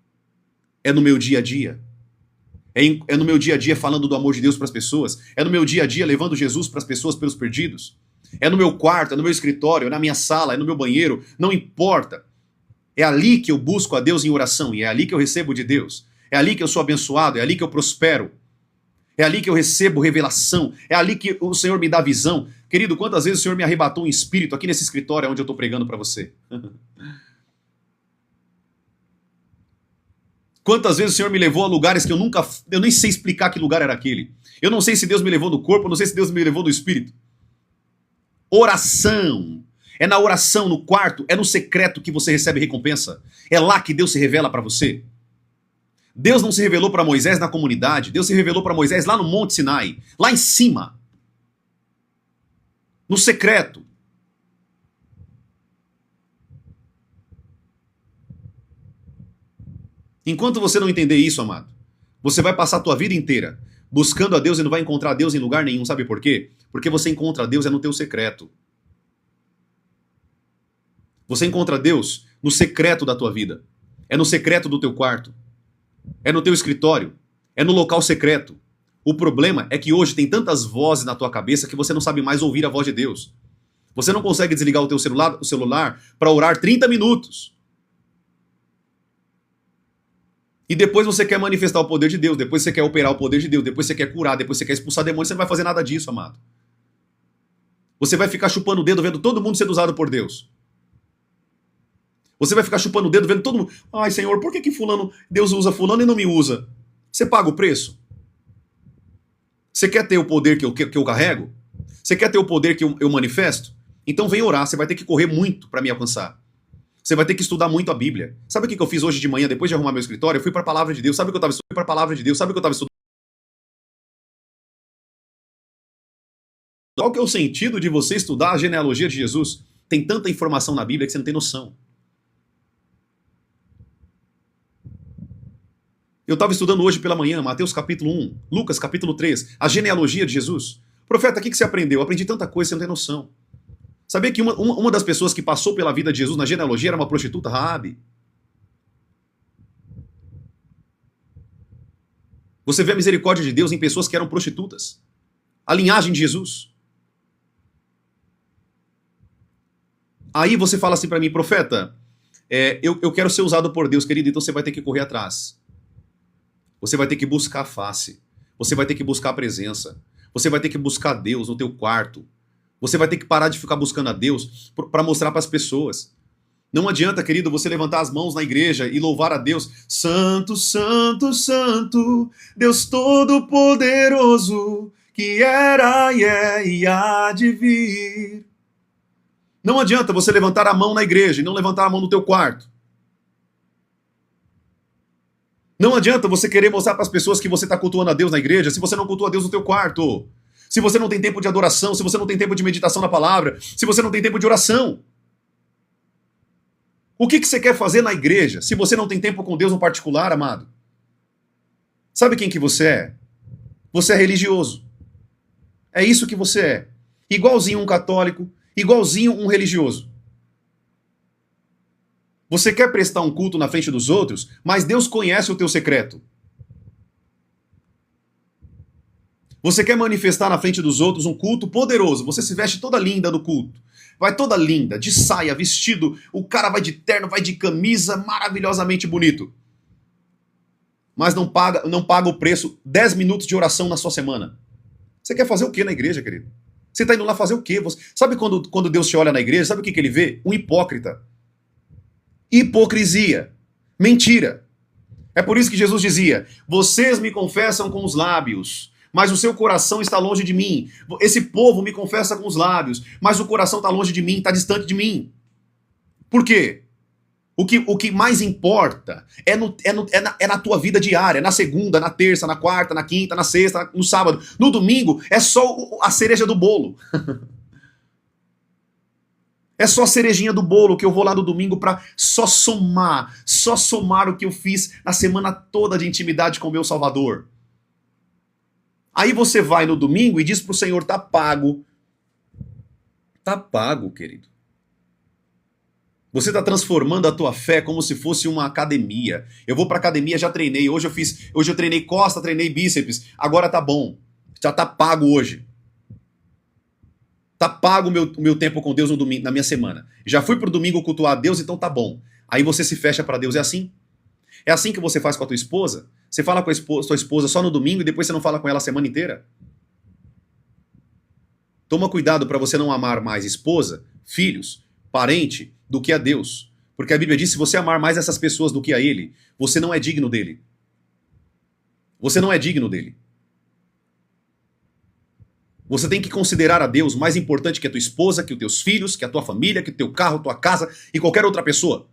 É no meu dia a dia. É no meu dia a dia falando do amor de Deus para as pessoas. É no meu dia a dia levando Jesus para as pessoas, pelos perdidos. É no meu quarto, é no meu escritório, é na minha sala, é no meu banheiro. Não importa. É ali que eu busco a Deus em oração. E é ali que eu recebo de Deus. É ali que eu sou abençoado. É ali que eu prospero. É ali que eu recebo revelação. É ali que o Senhor me dá visão. Querido, quantas vezes o Senhor me arrebatou em espírito aqui nesse escritório onde eu estou pregando para você? Quantas vezes o Senhor me levou a lugares que eu nem sei explicar que lugar era aquele. Eu não sei se Deus me levou no corpo, eu não sei se Deus me levou no espírito. Oração. É na oração, no quarto, é no secreto que você recebe recompensa. É lá que Deus se revela para você. Deus não se revelou para Moisés na comunidade. Deus se revelou para Moisés lá no Monte Sinai, lá em cima. no secreto. Enquanto você não entender isso, amado, você vai passar a tua vida inteira buscando a Deus e não vai encontrar Deus em lugar nenhum. Sabe por quê? Porque você encontra Deus no teu secreto. Você encontra Deus no secreto da tua vida. É no secreto do teu quarto. É no teu escritório. É no local secreto. O problema é que hoje tem tantas vozes na tua cabeça que você não sabe mais ouvir a voz de Deus. Você não consegue desligar o teu celular para orar 30 minutos. E depois você quer manifestar o poder de Deus, depois você quer operar o poder de Deus, depois você quer curar, depois você quer expulsar demônios, você não vai fazer nada disso, amado. Você vai ficar chupando o dedo vendo todo mundo sendo usado por Deus. Você vai ficar chupando o dedo vendo todo mundo. Ai, Senhor, por que Deus usa fulano e não me usa? Você paga o preço? Você quer ter o poder que eu carrego? Você quer ter o poder que eu manifesto? Então vem orar, você vai ter que correr muito para me alcançar. Você vai ter que estudar muito a Bíblia. Sabe o que eu fiz hoje de manhã, depois de arrumar meu escritório? Eu fui para a Palavra de Deus. Sabe o que eu estava estudando? Para a Palavra de Deus. Sabe o que eu estava estudando? Qual que é o sentido de você estudar a genealogia de Jesus? Tem tanta informação na Bíblia que você não tem noção. Eu estava estudando hoje pela manhã, Mateus capítulo 1, Lucas capítulo 3, a genealogia de Jesus. Profeta, o que você aprendeu? Eu aprendi tanta coisa, você não tem noção. Sabia que uma das pessoas que passou pela vida de Jesus na genealogia era uma prostituta, Raabe? Você vê a misericórdia de Deus em pessoas que eram prostitutas. A linhagem de Jesus. Aí você fala assim para mim, profeta, eu quero ser usado por Deus, querido, então você vai ter que correr atrás. Você vai ter que buscar a face. Você vai ter que buscar a presença. Você vai ter que buscar Deus no teu quarto. Você vai ter que parar de ficar buscando a Deus para mostrar para as pessoas. Não adianta, querido, você levantar as mãos na igreja e louvar a Deus. Santo, santo, santo, Deus Todo-Poderoso, que era e é e há de vir. Não adianta você levantar a mão na igreja e não levantar a mão no teu quarto. Não adianta você querer mostrar para as pessoas que você está cultuando a Deus na igreja se você não cultua a Deus no teu quarto. Se você não tem tempo de adoração, se você não tem tempo de meditação na palavra, se você não tem tempo de oração. O que você quer fazer na igreja se você não tem tempo com Deus no particular, amado? Sabe quem que você é? Você é religioso. É isso que você é. Igualzinho um católico, igualzinho um religioso. Você quer prestar um culto na frente dos outros, mas Deus conhece o teu secreto. Você quer manifestar na frente dos outros um culto poderoso. Você se veste toda linda no culto. Vai toda linda, de saia, vestido. O cara vai de terno, vai de camisa, maravilhosamente bonito. Mas não paga o preço 10 minutos de oração na sua semana. Você quer fazer o que na igreja, querido? Você está indo lá fazer o quê? Sabe quando Deus te olha na igreja, sabe o que ele vê? Um hipócrita. Hipocrisia. Mentira. É por isso que Jesus dizia, vocês me confessam com os lábios, mas o seu coração está longe de mim. Esse povo me confessa com os lábios, mas o coração está longe de mim, está distante de mim. Por quê? O que mais importa é na tua vida diária, na segunda, na terça, na quarta, na quinta, na sexta, no sábado. No domingo é só a cereja do bolo. É só a cerejinha do bolo que eu vou lá no domingo para só somar o que eu fiz na semana toda de intimidade com o meu Salvador. Aí você vai no domingo e diz pro Senhor, tá pago. Tá pago, querido. Você está transformando a tua fé como se fosse uma academia. Eu vou pra academia, já treinei. Hoje eu treinei costa, treinei bíceps. Agora tá bom. Já tá pago hoje. Tá pago o meu tempo com Deus no domingo, na minha semana. Já fui pro domingo cultuar a Deus, então tá bom. Aí você se fecha para Deus. É assim? É assim que você faz com a tua esposa? Você fala com a sua esposa só no domingo e depois você não fala com ela a semana inteira? Toma cuidado para você não amar mais esposa, filhos, parente, do que a Deus. Porque a Bíblia diz, se você amar mais essas pessoas do que a Ele, você não é digno dele. Você não é digno dele. Você tem que considerar a Deus mais importante que a tua esposa, que os teus filhos, que a tua família, que o teu carro, tua casa e qualquer outra pessoa.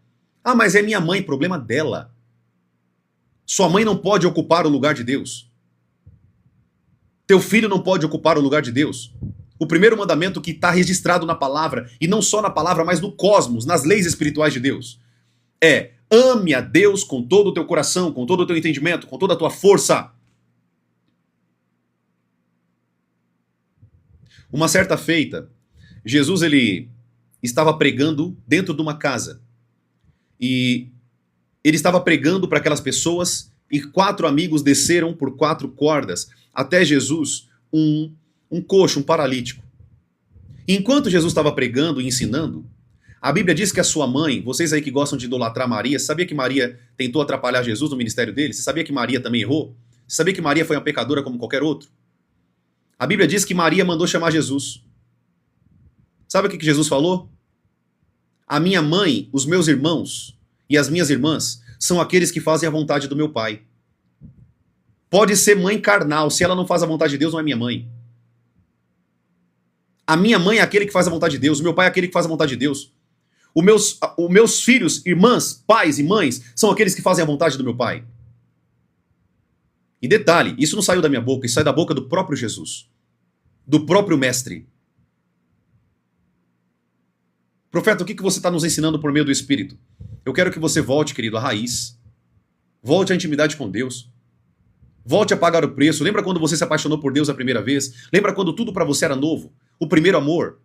Ah, mas é minha mãe, problema dela. Sua mãe não pode ocupar o lugar de Deus. Teu filho não pode ocupar o lugar de Deus. O primeiro mandamento que está registrado na palavra, e não só na palavra, mas no cosmos, nas leis espirituais de Deus, é: ame a Deus com todo o teu coração, com todo o teu entendimento, com toda a tua força. Uma certa feita, Jesus ele estava pregando dentro de uma casa. E ele estava pregando para aquelas pessoas e 4 amigos desceram por 4 cordas até Jesus, um coxo, um paralítico. E enquanto Jesus estava pregando e ensinando, a Bíblia diz que a sua mãe, vocês aí que gostam de idolatrar Maria, sabia que Maria tentou atrapalhar Jesus no ministério dele? Você sabia que Maria também errou? Você sabia que Maria foi uma pecadora como qualquer outro? A Bíblia diz que Maria mandou chamar Jesus. Sabe o que Jesus falou? A minha mãe, os meus irmãos e as minhas irmãs são aqueles que fazem a vontade do meu Pai. Pode ser mãe carnal, se ela não faz a vontade de Deus, não é minha mãe. A minha mãe é aquele que faz a vontade de Deus, o meu pai é aquele que faz a vontade de Deus. Os meus filhos, irmãs, pais e mães são aqueles que fazem a vontade do meu Pai. E detalhe, isso não saiu da minha boca, isso sai da boca do próprio Jesus, do próprio Mestre. Profeta, o que você está nos ensinando por meio do Espírito? Eu quero que você volte, querido, à raiz. Volte à intimidade com Deus. Volte a pagar o preço. Lembra quando você se apaixonou por Deus a primeira vez? Lembra quando tudo para você era novo? O primeiro amor.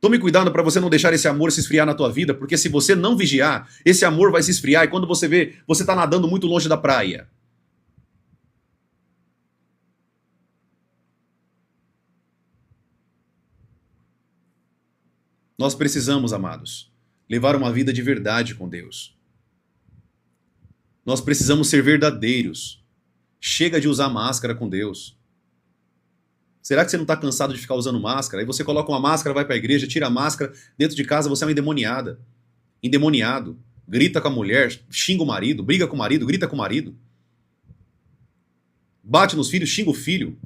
Tome cuidado para você não deixar esse amor se esfriar na tua vida, porque se você não vigiar, esse amor vai se esfriar e quando você vê, você está nadando muito longe da praia. Nós precisamos, amados, levar uma vida de verdade com Deus. Nós precisamos ser verdadeiros. Chega de usar máscara com Deus. Será que você não está cansado de ficar usando máscara? Aí você coloca uma máscara, vai para a igreja, tira a máscara, dentro de casa você é uma endemoniada. Endemoniado. Grita com a mulher, xinga o marido, briga com o marido, grita com o marido. Bate nos filhos, xinga o filho.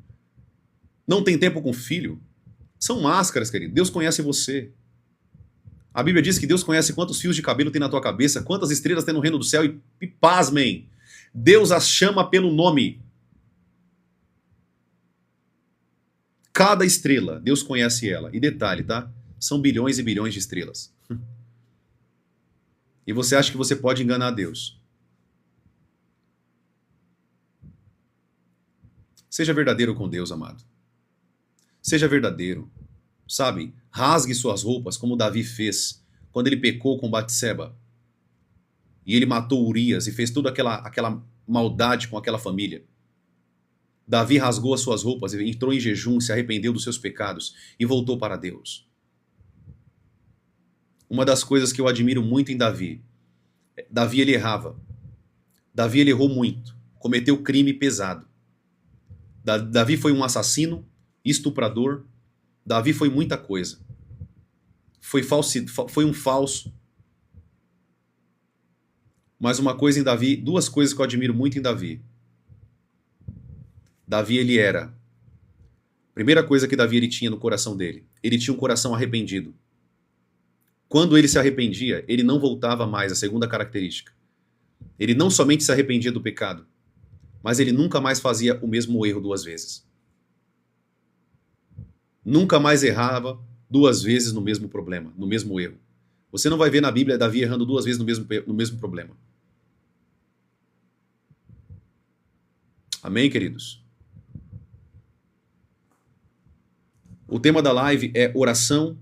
Não tem tempo com o filho. São máscaras, querido. Deus conhece você. A Bíblia diz que Deus conhece quantos fios de cabelo tem na tua cabeça, quantas estrelas tem no reino do céu e pasmem, Deus as chama pelo nome. Cada estrela, Deus conhece ela. E detalhe, tá? São bilhões e bilhões de estrelas. E você acha que você pode enganar Deus. Seja verdadeiro com Deus, amado. Seja verdadeiro. Sabe? Rasgue suas roupas, como Davi fez quando ele pecou com Batseba. E ele matou Urias e fez toda aquela maldade com aquela família. Davi rasgou as suas roupas, entrou em jejum, se arrependeu dos seus pecados e voltou para Deus. Uma das coisas que eu admiro muito em Davi, Davi ele errava. Davi ele errou muito, cometeu crime pesado. Davi foi um assassino, estuprador. Davi foi muita coisa. Foi um falso. Mas uma coisa em Davi, 2 coisas que eu admiro muito em Davi. Davi, ele era... Primeira coisa que Davi ele tinha no coração dele. Ele tinha um coração arrependido. Quando ele se arrependia, ele não voltava mais, a segunda característica. Ele não somente se arrependia do pecado, mas ele nunca mais fazia o mesmo erro 2 vezes. Nunca mais errava 2 vezes no mesmo problema, no mesmo erro. Você não vai ver na Bíblia Davi errando 2 vezes no mesmo problema. Amém, queridos? O tema da live é oração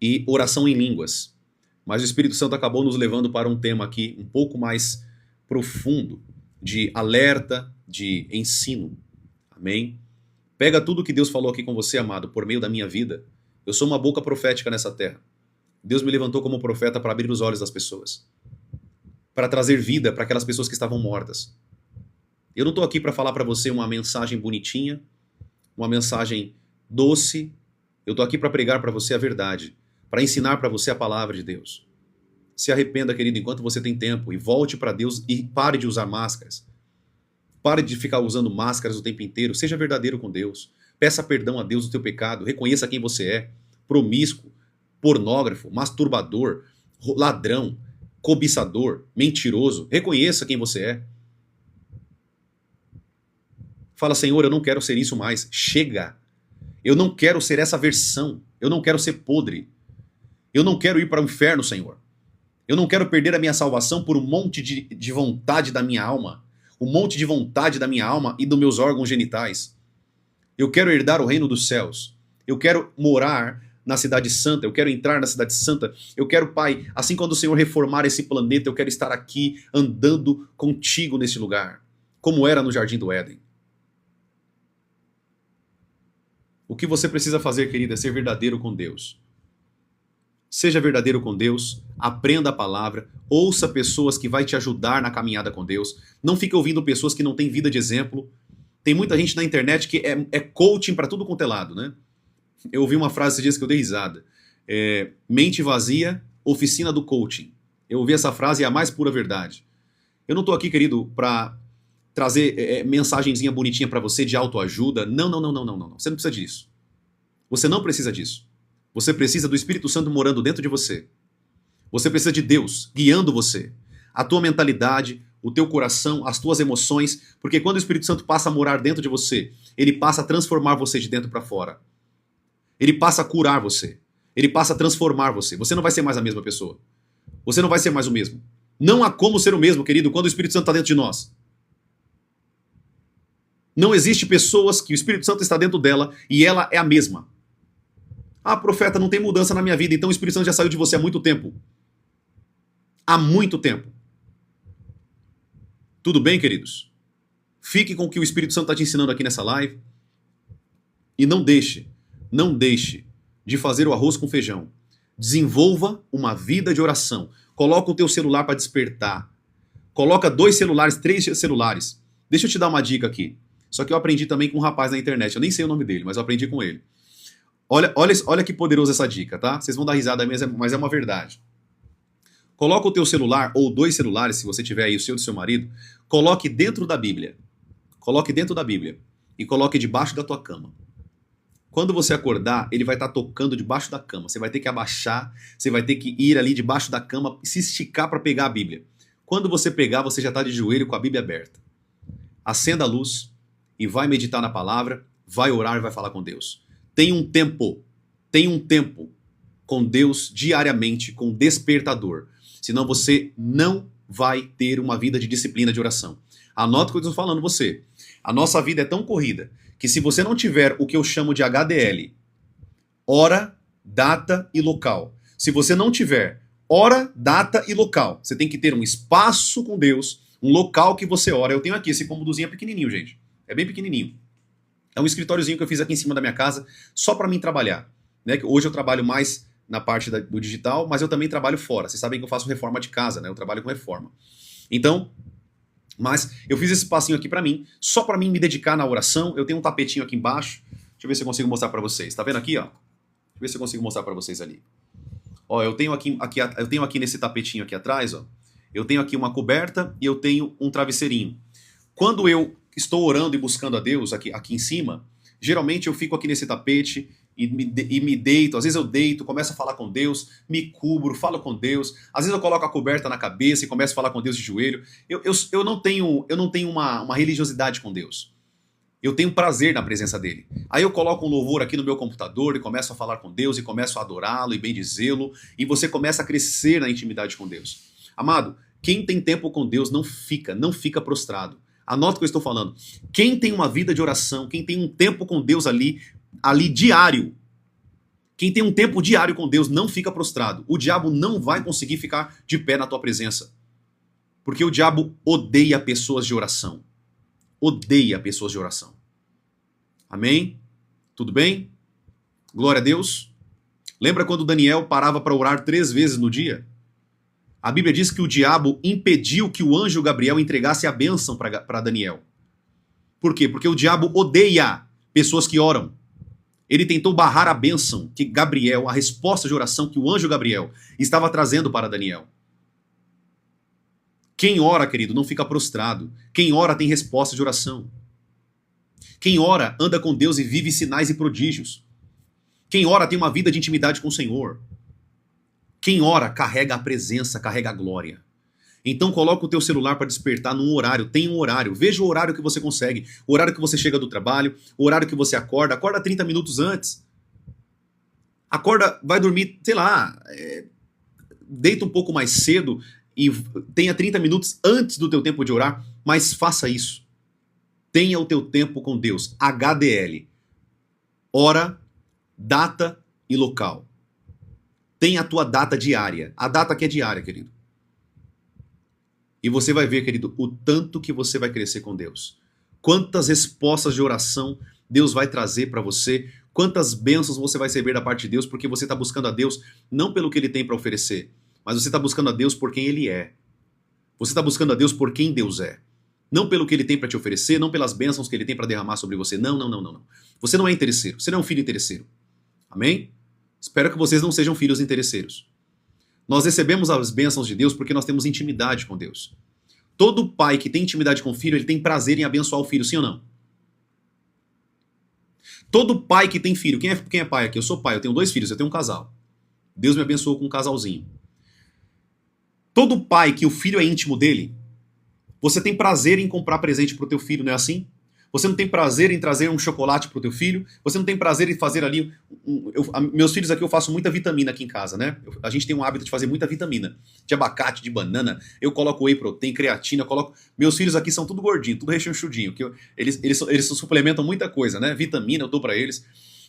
e oração em línguas. Mas o Espírito Santo acabou nos levando para um tema aqui um pouco mais profundo, de alerta, de ensino. Amém? Pega tudo que Deus falou aqui com você, amado, por meio da minha vida. Eu sou uma boca profética nessa terra. Deus me levantou como profeta para abrir os olhos das pessoas. Para trazer vida para aquelas pessoas que estavam mortas. Eu não estou aqui para falar para você uma mensagem bonitinha, uma mensagem doce. Eu estou aqui para pregar para você a verdade, para ensinar para você a palavra de Deus. Se arrependa, querido, enquanto você tem tempo e volte para Deus e pare de usar máscaras. Pare de ficar usando máscaras o tempo inteiro. Seja verdadeiro com Deus. Peça perdão a Deus do teu pecado. Reconheça quem você é. Promíscuo, pornógrafo, masturbador, ladrão, cobiçador, mentiroso. Reconheça quem você é. Fala, Senhor, eu não quero ser isso mais. Chega. Eu não quero ser essa versão. Eu não quero ser podre. Eu não quero ir para o inferno, Senhor. Eu não quero perder a minha salvação por um monte de vontade da minha alma. Um monte de vontade da minha alma e dos meus órgãos genitais. Eu quero herdar o reino dos céus. Eu quero morar na cidade santa. Eu quero entrar na cidade santa. Eu quero, Pai, assim quando o Senhor reformar esse planeta, eu quero estar aqui andando contigo nesse lugar. Como era no Jardim do Éden. O que você precisa fazer, querida, é ser verdadeiro com Deus. Seja verdadeiro com Deus, aprenda a palavra, ouça pessoas que vai te ajudar na caminhada com Deus. Não fique ouvindo pessoas que não têm vida de exemplo. Tem muita gente na internet que é coaching para tudo quanto é lado, né? Eu ouvi uma frase esses dias que eu dei risada. Mente vazia, oficina do coaching. Eu ouvi essa frase e é a mais pura verdade. Eu não estou aqui, querido, para trazer mensagenzinha bonitinha para você de autoajuda. Não. Você não precisa disso. Você não precisa disso. Você precisa do Espírito Santo morando dentro de você. Você precisa de Deus guiando você. A tua mentalidade, o teu coração, as tuas emoções. Porque quando o Espírito Santo passa a morar dentro de você, ele passa a transformar você de dentro para fora. Ele passa a curar você. Ele passa a transformar você. Você não vai ser mais a mesma pessoa. Você não vai ser mais o mesmo. Não há como ser o mesmo, querido, quando o Espírito Santo está dentro de nós. Não existe pessoas que o Espírito Santo está dentro dela e ela é a mesma. Ah, profeta, não tem mudança na minha vida, então o Espírito Santo já saiu de você há muito tempo. Há muito tempo. Tudo bem, queridos? Fique com o que o Espírito Santo está te ensinando aqui nessa live. E não deixe de fazer o arroz com feijão. Desenvolva uma vida de oração. Coloca o teu celular para despertar. Coloca 2 celulares, 3 celulares. Deixa eu te dar uma dica aqui. Só que eu aprendi também com um rapaz na internet. Eu nem sei o nome dele, mas eu aprendi com ele. Olha que poderosa essa dica, tá? Vocês vão dar risada mesmo, mas é uma verdade. Coloca o teu celular, ou 2 celulares, se você tiver aí, o seu e do seu marido, coloque dentro da Bíblia. Coloque dentro da Bíblia. E coloque debaixo da tua cama. Quando você acordar, ele vai estar tocando debaixo da cama. Você vai ter que abaixar, você vai ter que ir ali debaixo da cama e se esticar para pegar a Bíblia. Quando você pegar, você já está de joelho com a Bíblia aberta. Acenda a luz e vai meditar na palavra, vai orar e vai falar com Deus. Tenha um tempo com Deus diariamente, com despertador. Senão você não vai ter uma vida de disciplina de oração. Anota o que eu estou falando você. A nossa vida é tão corrida que se você não tiver o que eu chamo de HDL, hora, data e local. Se você não tiver hora, data e local, você tem que ter um espaço com Deus, um local que você ora. Eu tenho aqui, esse cômodozinho é pequenininho, gente. É bem pequenininho. É um escritóriozinho que eu fiz aqui em cima da minha casa, só para mim trabalhar. Né? Hoje eu trabalho mais na parte do digital, mas eu também trabalho fora. Vocês sabem que eu faço reforma de casa, né? Eu trabalho com reforma. Então, mas eu fiz esse espacinho aqui para mim, só para mim me dedicar na oração. Eu tenho um tapetinho aqui embaixo. Deixa eu ver se eu consigo mostrar para vocês. Tá vendo aqui, ó? Deixa eu ver se eu consigo mostrar para vocês ali. Ó, eu tenho aqui nesse tapetinho aqui atrás, ó. Eu tenho aqui uma coberta e eu tenho um travesseirinho. Quando eu estou orando e buscando a Deus aqui em cima, geralmente eu fico aqui nesse tapete e me deito. Às vezes eu deito, começo a falar com Deus, me cubro, falo com Deus. Às vezes eu coloco a coberta na cabeça e começo a falar com Deus de joelho. Eu não tenho uma religiosidade com Deus. Eu tenho prazer na presença dele. Aí eu coloco um louvor aqui no meu computador e começo a falar com Deus e começo a adorá-lo e bendizê-lo. E você começa a crescer na intimidade com Deus. Amado, quem tem tempo com Deus não fica prostrado. Anota o que eu estou falando. Quem tem uma vida de oração, quem tem um tempo com Deus ali diário, quem tem um tempo diário com Deus não fica prostrado. O diabo não vai conseguir ficar de pé na tua presença. Porque o diabo odeia pessoas de oração. Odeia pessoas de oração. Amém? Tudo bem? Glória a Deus. Lembra quando Daniel parava para orar 3 vezes no dia? A Bíblia diz que o diabo impediu que o anjo Gabriel entregasse a bênção para Daniel. Por quê? Porque o diabo odeia pessoas que oram. Ele tentou barrar a bênção que Gabriel, a resposta de oração que o anjo Gabriel estava trazendo para Daniel. Quem ora, querido, não fica prostrado. Quem ora tem resposta de oração. Quem ora anda com Deus e vive sinais e prodígios. Quem ora tem uma vida de intimidade com o Senhor. Quem ora carrega a presença, carrega a glória. Então coloca o teu celular para despertar num horário, tem um horário, veja o horário que você consegue, o horário que você chega do trabalho, o horário que você acorda 30 minutos antes. Acorda, vai dormir, sei lá, deita um pouco mais cedo e tenha 30 minutos antes do teu tempo de orar, mas faça isso. Tenha o teu tempo com Deus, HDL. Hora, data e local. Tenha a tua data diária, a data que é diária, querido. E você vai ver, querido, o tanto que você vai crescer com Deus. Quantas respostas de oração Deus vai trazer para você, quantas bênçãos você vai receber da parte de Deus, porque você está buscando a Deus não pelo que Ele tem para oferecer, mas você está buscando a Deus por quem Ele é. Você está buscando a Deus por quem Deus é. Não pelo que Ele tem para te oferecer, não pelas bênçãos que Ele tem para derramar sobre você. Não, não, não, não, não. Você não é interesseiro, você não é um filho interesseiro. Amém? Espero que vocês não sejam filhos interesseiros. Nós recebemos as bênçãos de Deus porque nós temos intimidade com Deus. Todo pai que tem intimidade com o filho, ele tem prazer em abençoar o filho, sim ou não? Todo pai que tem filho, quem é pai aqui? Eu sou pai, eu tenho 2 filhos, eu tenho um casal. Deus me abençoou com um casalzinho. Todo pai que o filho é íntimo dele, você tem prazer em comprar presente pro teu filho, não é assim? Você não tem prazer em trazer um chocolate pro teu filho? Você não tem prazer em fazer ali... meus filhos aqui, eu faço muita vitamina aqui em casa, né? A gente tem um hábito de fazer muita vitamina. De abacate, de banana. Eu coloco whey protein, creatina, eu coloco... Meus filhos aqui são tudo gordinho, tudo rechonchudinho. Eles suplementam muita coisa, né? Vitamina eu dou pra eles.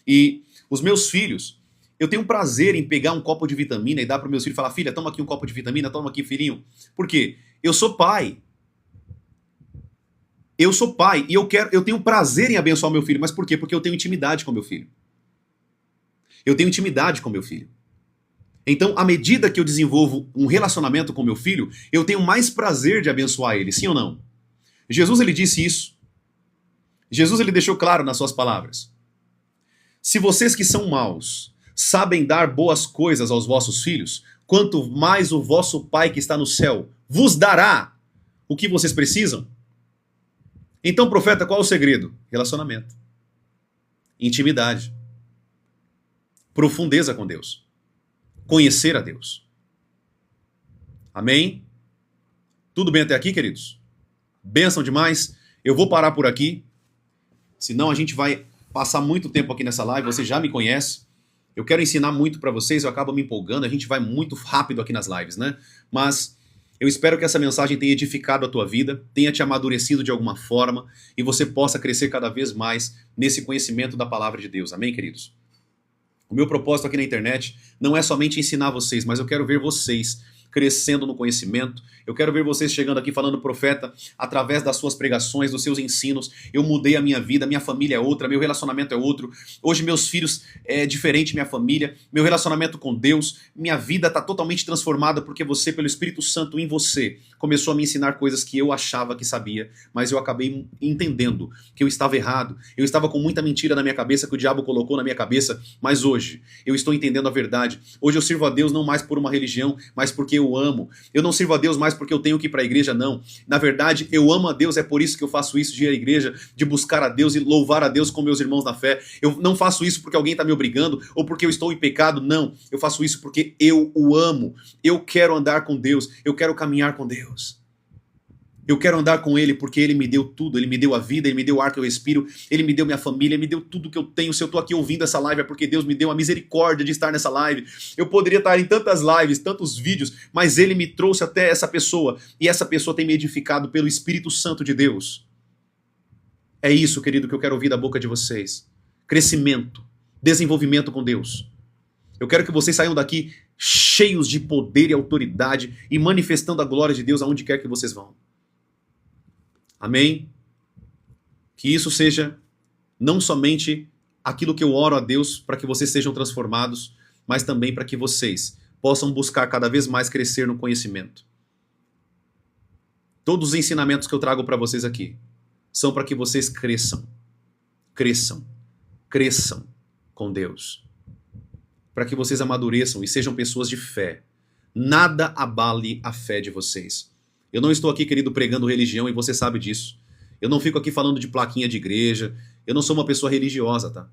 E os meus filhos... Eu tenho prazer em pegar um copo de vitamina e dar pro meus filhos e falar: filha, toma aqui um copo de vitamina, toma aqui, filhinho. Por quê? Eu sou pai. Eu sou pai e eu tenho prazer em abençoar meu filho. Mas por quê? Porque eu tenho intimidade com meu filho. Eu tenho intimidade com meu filho. Então, à medida que eu desenvolvo um relacionamento com meu filho, eu tenho mais prazer de abençoar ele, sim ou não? Jesus, ele disse isso. Jesus, ele deixou claro nas suas palavras. Se vocês que são maus sabem dar boas coisas aos vossos filhos, quanto mais o vosso Pai que está no céu vos dará o que vocês precisam. Então, profeta, qual é o segredo? Relacionamento. Intimidade. Profundeza com Deus. Conhecer a Deus. Amém? Tudo bem até aqui, queridos? Bênção demais. Eu vou parar por aqui. Senão a gente vai passar muito tempo aqui nessa live. Você já me conhece. Eu quero ensinar muito para vocês. Eu acabo me empolgando. A gente vai muito rápido aqui nas lives, né? Mas... eu espero que essa mensagem tenha edificado a tua vida, tenha te amadurecido de alguma forma e você possa crescer cada vez mais nesse conhecimento da palavra de Deus. Amém, queridos? O meu propósito aqui na internet não é somente ensinar vocês, mas eu quero ver vocês crescendo no conhecimento. Eu quero ver vocês chegando aqui falando: profeta, através das suas pregações, dos seus ensinos, eu mudei a minha vida, minha família é outra, meu relacionamento é outro. Hoje meus filhos é diferente, minha família, meu relacionamento com Deus, minha vida está totalmente transformada porque você, pelo Espírito Santo em você, começou a me ensinar coisas que eu achava que sabia, mas eu acabei entendendo que eu estava errado. Eu estava com muita mentira na minha cabeça que o diabo colocou na minha cabeça, mas hoje eu estou entendendo a verdade. Hoje eu sirvo a Deus não mais por uma religião, mas porque eu amo. Eu não sirvo a Deus mais porque eu tenho que ir para a igreja, não. Na verdade, eu amo a Deus, é por isso que eu faço isso de ir à igreja, de buscar a Deus e louvar a Deus com meus irmãos na fé. Eu não faço isso porque alguém está me obrigando ou porque eu estou em pecado, não. Eu faço isso porque eu o amo. Eu quero andar com Deus, eu quero caminhar com Deus. Eu quero andar com Ele porque Ele me deu tudo. Ele me deu a vida, Ele me deu o ar que eu respiro, Ele me deu minha família, Ele me deu tudo que eu tenho. Se eu estou aqui ouvindo essa live é porque Deus me deu a misericórdia de estar nessa live. Eu poderia estar em tantas lives, tantos vídeos, mas Ele me trouxe até essa pessoa. E essa pessoa tem me edificado pelo Espírito Santo de Deus. É isso, querido, que eu quero ouvir da boca de vocês. Crescimento, desenvolvimento com Deus. Eu quero que vocês saiam daqui cheios de poder e autoridade e manifestando a glória de Deus aonde quer que vocês vão. Amém? Que isso seja não somente aquilo que eu oro a Deus para que vocês sejam transformados, mas também para que vocês possam buscar cada vez mais crescer no conhecimento. Todos os ensinamentos que eu trago para vocês aqui são para que vocês cresçam, cresçam, cresçam com Deus. Para que vocês amadureçam e sejam pessoas de fé. Nada abale a fé de vocês. Eu não estou aqui, querido, pregando religião e você sabe disso. Eu não fico aqui falando de plaquinha de igreja. Eu não sou uma pessoa religiosa, tá?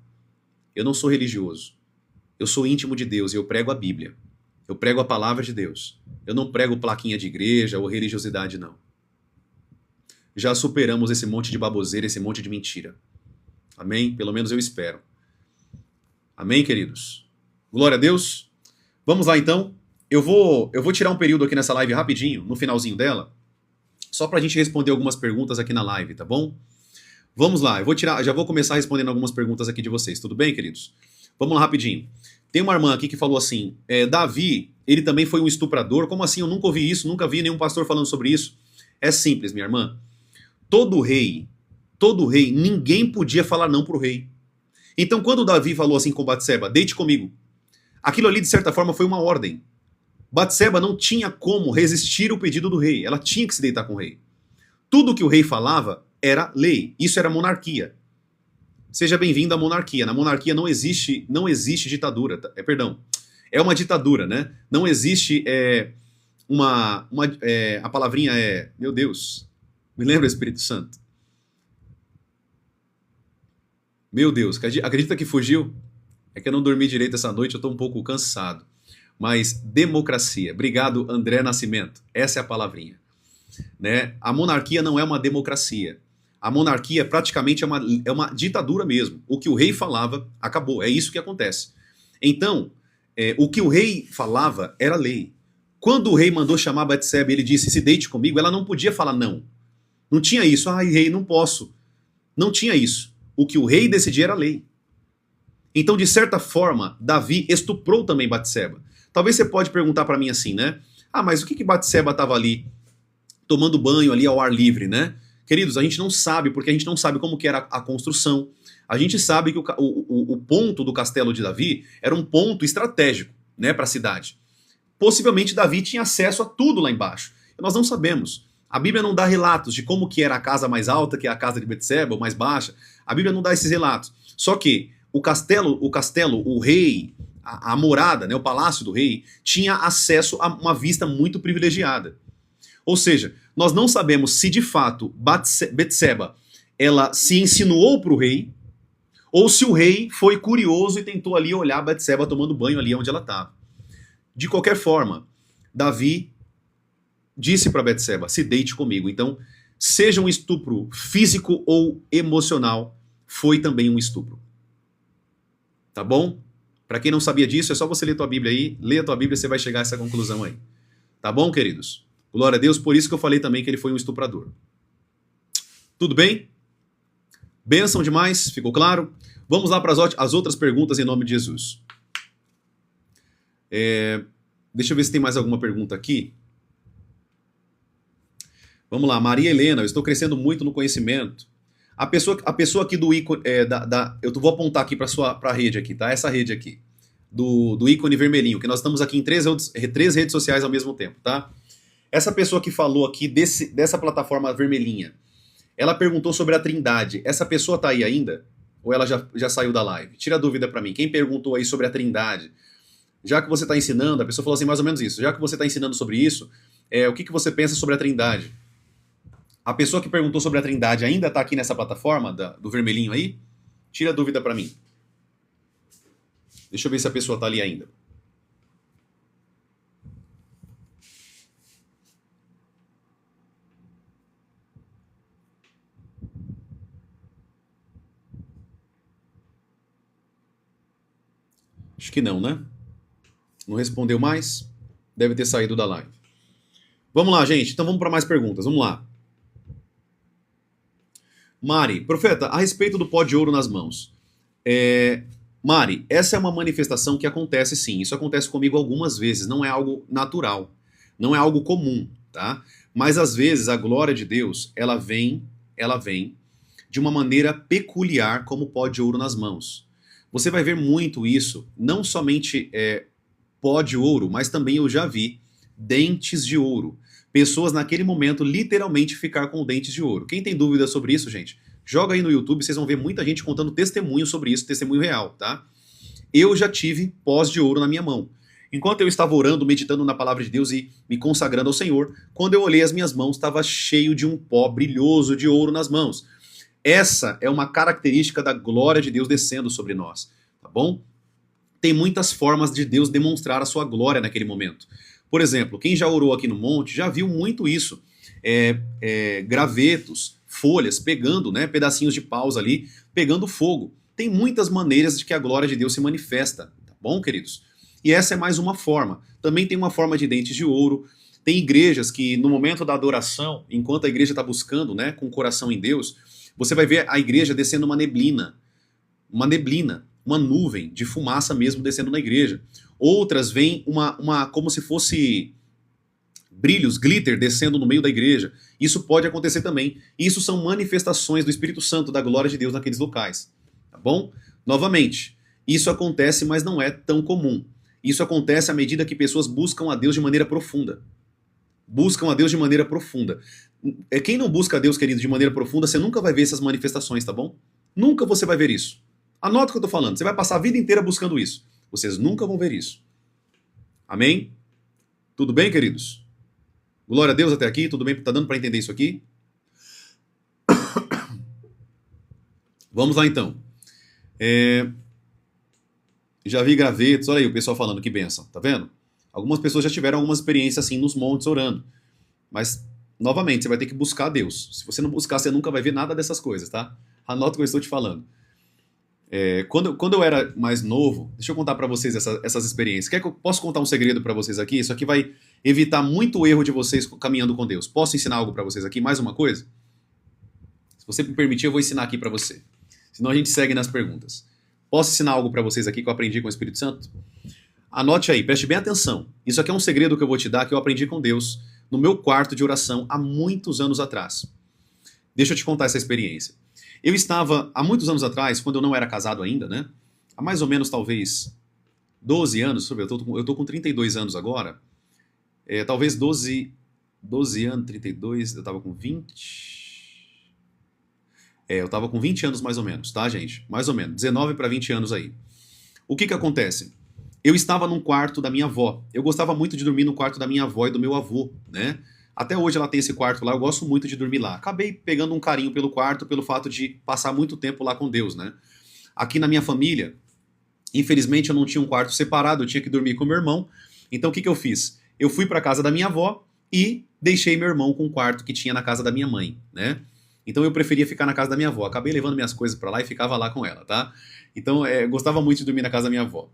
Eu não sou religioso. Eu sou íntimo de Deus e eu prego a Bíblia. Eu prego a palavra de Deus. Eu não prego plaquinha de igreja ou religiosidade, não. Já superamos esse monte de baboseira, esse monte de mentira. Amém? Pelo menos eu espero. Amém, queridos? Glória a Deus. Vamos lá, então. Eu vou tirar um período aqui nessa live rapidinho, no finalzinho dela, só pra gente responder algumas perguntas aqui na live, tá bom? Vamos lá, já vou começar respondendo algumas perguntas aqui de vocês, tudo bem, queridos? Vamos lá rapidinho. Tem uma irmã aqui que falou assim, Davi, ele também foi um estuprador? Como assim? Eu nunca ouvi isso, nunca vi nenhum pastor falando sobre isso. É simples, minha irmã. Todo rei, ninguém podia falar não pro rei. Então quando Davi falou assim com Batseba, deite comigo, aquilo ali de certa forma foi uma ordem. Batseba não tinha como resistir o pedido do rei, ela tinha que se deitar com o rei. Tudo que o rei falava era lei, isso era monarquia. Seja bem-vindo à monarquia. Na monarquia não existe ditadura, perdão, é uma ditadura, né? Não existe a palavrinha meu Deus, me lembra, Espírito Santo? Meu Deus, acredita que fugiu? É que eu não dormi direito essa noite, eu estou um pouco cansado. Mas democracia. Obrigado, André Nascimento. Essa é a palavrinha. Né? A monarquia não é uma democracia. A monarquia praticamente é uma ditadura mesmo. O que o rei falava, acabou. É isso que acontece. Então, o que o rei falava era lei. Quando o rei mandou chamar Batseba e ele disse, se deite comigo, ela não podia falar não. Não tinha isso. Ai, rei, não posso. Não tinha isso. O que o rei decidia era lei. Então, de certa forma, Davi estuprou também Batseba. Talvez você pode perguntar para mim assim, né? Ah, mas o que Batseba estava ali tomando banho ali ao ar livre, né? Queridos, a gente não sabe, porque a gente não sabe como que era a construção. A gente sabe que o ponto do castelo de Davi era um ponto estratégico, né, para a cidade. Possivelmente Davi tinha acesso a tudo lá embaixo. Nós não sabemos. A Bíblia não dá relatos de como que era a casa mais alta, que é a casa de Batseba, ou mais baixa. A Bíblia não dá esses relatos. Só que o castelo, o rei, a morada, né, o palácio do rei, tinha acesso a uma vista muito privilegiada. Ou seja, nós não sabemos se de fato Batseba ela se insinuou para o rei, ou se o rei foi curioso e tentou ali olhar Batseba tomando banho ali onde ela estava. De qualquer forma, Davi disse para Batseba, se deite comigo. Então, seja um estupro físico ou emocional, foi também um estupro. Tá bom? Para quem não sabia disso, é só você ler tua Bíblia aí, lê a tua Bíblia, você vai chegar a essa conclusão aí. Tá bom, queridos? Glória a Deus, por isso que eu falei também que ele foi um estuprador. Tudo bem? Bênção demais, ficou claro? Vamos lá para as outras perguntas em nome de Jesus. Deixa eu ver se tem mais alguma pergunta aqui. Vamos lá, Maria Helena, eu estou crescendo muito no conhecimento. A pessoa aqui do ícone, eu vou apontar aqui para a rede aqui, tá? Essa rede aqui, do ícone vermelhinho, que nós estamos aqui em três redes sociais ao mesmo tempo, tá? Essa pessoa que falou aqui dessa plataforma vermelhinha, ela perguntou sobre a Trindade. Essa pessoa tá aí ainda? Ou ela já saiu da live? Tira a dúvida para mim. Quem perguntou aí sobre a Trindade? Já que você está ensinando, a pessoa falou assim mais ou menos isso. Já que você está ensinando sobre isso, o que você pensa sobre a Trindade? A pessoa que perguntou sobre a Trindade ainda está aqui nessa plataforma do vermelhinho aí? Tira a dúvida para mim. Deixa eu ver se a pessoa está ali ainda. Acho que não, né? Não respondeu mais? Deve ter saído da live. Vamos lá, gente. Então vamos para mais perguntas. Vamos lá. Mari, profeta, a respeito do pó de ouro nas mãos. Mari, essa é uma manifestação que acontece sim. Isso acontece comigo algumas vezes. Não é algo natural. Não é algo comum, tá? Mas às vezes a glória de Deus, ela vem de uma maneira peculiar como pó de ouro nas mãos. Você vai ver muito isso, não somente pó de ouro, mas também eu já vi dentes de ouro. Pessoas naquele momento literalmente ficar com dentes de ouro. Quem tem dúvida sobre isso, gente, joga aí no YouTube, vocês vão ver muita gente contando testemunho sobre isso, testemunho real, tá? Eu já tive pós de ouro na minha mão. Enquanto eu estava orando, meditando na palavra de Deus e me consagrando ao Senhor, quando eu olhei as minhas mãos, estava cheio de um pó brilhoso de ouro nas mãos. Essa é uma característica da glória de Deus descendo sobre nós, tá bom? tem muitas formas de Deus demonstrar a sua glória naquele momento. Por exemplo, quem já orou aqui no monte já viu muito isso. Gravetos, folhas, pegando, né, pedacinhos de paus ali, pegando fogo. Tem muitas maneiras de que a glória de Deus se manifesta, tá bom, queridos? E essa é mais uma forma. Também tem uma forma de dentes de ouro. Tem igrejas que no momento da adoração, enquanto a igreja está buscando, né, com o coração em Deus, você vai ver a igreja descendo uma neblina, uma nuvem de fumaça mesmo descendo na igreja. Outras vêm como se fosse brilhos, glitter descendo no meio da igreja. Isso pode acontecer também. Isso são manifestações do Espírito Santo, da glória de Deus naqueles locais. Tá bom? Novamente, isso acontece, mas não é tão comum. Isso acontece à medida que pessoas buscam a Deus de maneira profunda. Buscam a Deus de maneira profunda. Quem não busca a Deus, querido, de maneira profunda, você nunca vai ver essas manifestações, tá bom? Nunca você vai ver isso. Anota o que eu tô falando. Você vai passar a vida inteira buscando isso. Vocês nunca vão ver isso. Amém? Tudo bem, queridos? Glória a Deus até aqui. Tudo bem? Tá dando para entender isso aqui? Vamos lá, então. Já vi gravetos. Olha aí o pessoal falando, que bênção. Tá vendo? Algumas pessoas já tiveram algumas experiências assim nos montes orando. Mas, novamente, você vai ter que buscar a Deus. Se você não buscar, você nunca vai ver nada dessas coisas, tá? Anota o que eu estou te falando. Quando eu era mais novo, deixa eu contar para vocês essas experiências. Quer que eu posso contar um segredo para vocês aqui? Isso aqui vai evitar muito o erro de vocês caminhando com Deus. Posso ensinar algo para vocês aqui? Mais uma coisa? Se você me permitir, eu vou ensinar aqui para você. Senão a gente segue nas perguntas. Posso ensinar algo para vocês aqui que eu aprendi com o Espírito Santo? Anote aí, preste bem atenção. Isso aqui é um segredo que eu vou te dar que eu aprendi com Deus no meu quarto de oração há muitos anos atrás. Deixa eu te contar essa experiência. Eu estava, há muitos anos atrás, quando eu não era casado ainda, né? Há mais ou menos, talvez, 12 anos, deixa eu ver, eu tô com 32 anos agora. Talvez 12 anos, 32, eu tava com 20... eu tava com 20 anos mais ou menos, tá, gente? Mais ou menos, 19 para 20 anos aí. O que acontece? Eu estava num quarto da minha avó. Eu gostava muito de dormir no quarto da minha avó e do meu avô, né? Até hoje ela tem esse quarto lá, eu gosto muito de dormir lá. Acabei pegando um carinho pelo quarto, pelo fato de passar muito tempo lá com Deus, né? Aqui na minha família, infelizmente eu não tinha um quarto separado, eu tinha que dormir com meu irmão. Então o que eu fiz? Eu fui para casa da minha avó e deixei meu irmão com o quarto que tinha na casa da minha mãe, né? Então eu preferia ficar na casa da minha avó. Acabei levando minhas coisas para lá e ficava lá com ela, tá? Então eu gostava muito de dormir na casa da minha avó.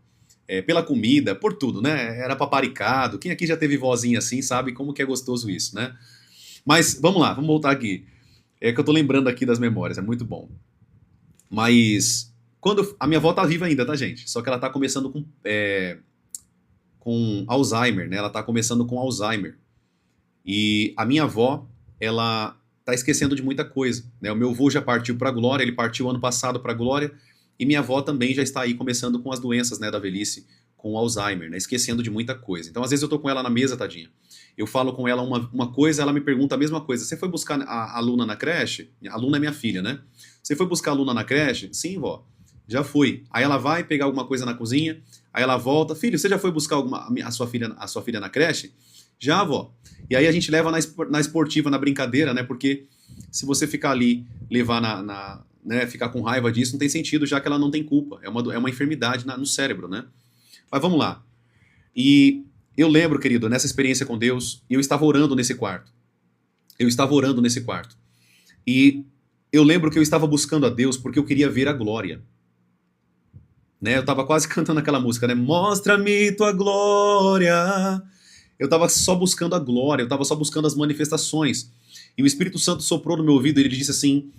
Pela comida, por tudo, né? Era paparicado. Quem aqui já teve vozinha assim sabe como que é gostoso isso, né? Mas vamos lá, vamos voltar aqui. Que eu tô lembrando aqui das memórias, é muito bom. Mas a minha avó tá viva ainda, tá, gente? Só que ela tá começando com Alzheimer, né? Ela tá começando com Alzheimer. E a minha avó, ela tá esquecendo de muita coisa, né? O meu avô já partiu pra glória, ele partiu ano passado pra glória. E minha avó também já está aí começando com as doenças, né, da velhice, com o Alzheimer, né, esquecendo de muita coisa. Então, às vezes eu tô com ela na mesa, tadinha. Eu falo com ela uma coisa, ela me pergunta a mesma coisa. Você foi buscar a Luna na creche? A Luna é minha filha, né? Você foi buscar a Luna na creche? Sim, vó. Já fui. Aí ela vai pegar alguma coisa na cozinha, aí ela volta. Filho, você já foi buscar a sua filha na creche? Já, vó. E aí a gente leva na esportiva, na brincadeira, né? Porque se você ficar ali, levar né, ficar com raiva disso, não tem sentido, já que ela não tem culpa. É uma enfermidade no cérebro, né? Mas vamos lá. E eu lembro, querido, nessa experiência com Deus, eu estava orando nesse quarto. E eu lembro que eu estava buscando a Deus porque eu queria ver a glória. Né? Eu estava quase cantando aquela música, né? Mostra-me tua glória. Eu estava só buscando a glória, eu estava só buscando as manifestações. E o Espírito Santo soprou no meu ouvido e ele disse assim: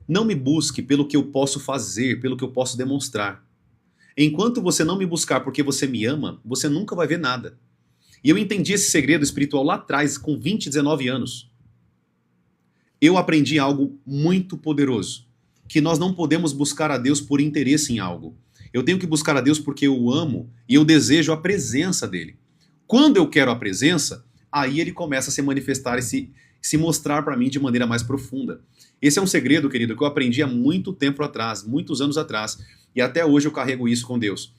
não me busque pelo que eu posso fazer, pelo que eu posso demonstrar. Enquanto você não me buscar porque você me ama, você nunca vai ver nada. E eu entendi esse segredo espiritual lá atrás, com 20, 19 anos. Eu aprendi algo muito poderoso, que nós não podemos buscar a Deus por interesse em algo. Eu tenho que buscar a Deus porque eu o amo e eu desejo a presença dele. Quando eu quero a presença, aí ele começa a se manifestar e se mostrar para mim de maneira mais profunda. Esse é um segredo, querido, que eu aprendi há muito tempo atrás, muitos anos atrás, e até hoje eu carrego isso com Deus.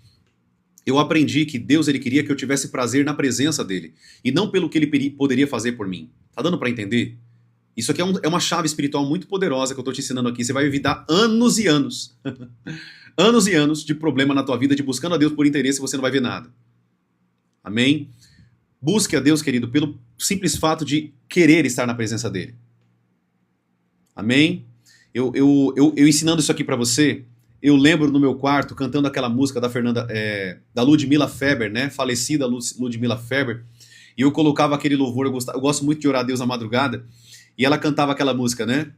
Eu aprendi que Deus ele queria que eu tivesse prazer na presença dele, e não pelo que ele poderia fazer por mim. Tá dando para entender? Isso aqui é uma chave espiritual muito poderosa que eu estou te ensinando aqui. Você vai evitar anos e anos, anos e anos de problema na tua vida, de buscando a Deus por interesse e você não vai ver nada. Amém? Busque a Deus, querido, pelo simples fato de querer estar na presença dele. Amém? Eu ensinando isso aqui para você, eu lembro no meu quarto cantando aquela música da Ludmilla Feber, né? Falecida Ludmilla Feber. E eu colocava aquele louvor, eu gosto muito de orar a Deus na madrugada. E ela cantava aquela música, né?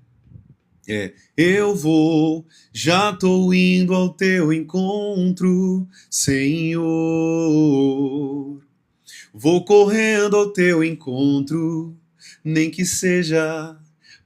Eu vou, já tô indo ao teu encontro, Senhor. Vou correndo ao teu encontro, nem que seja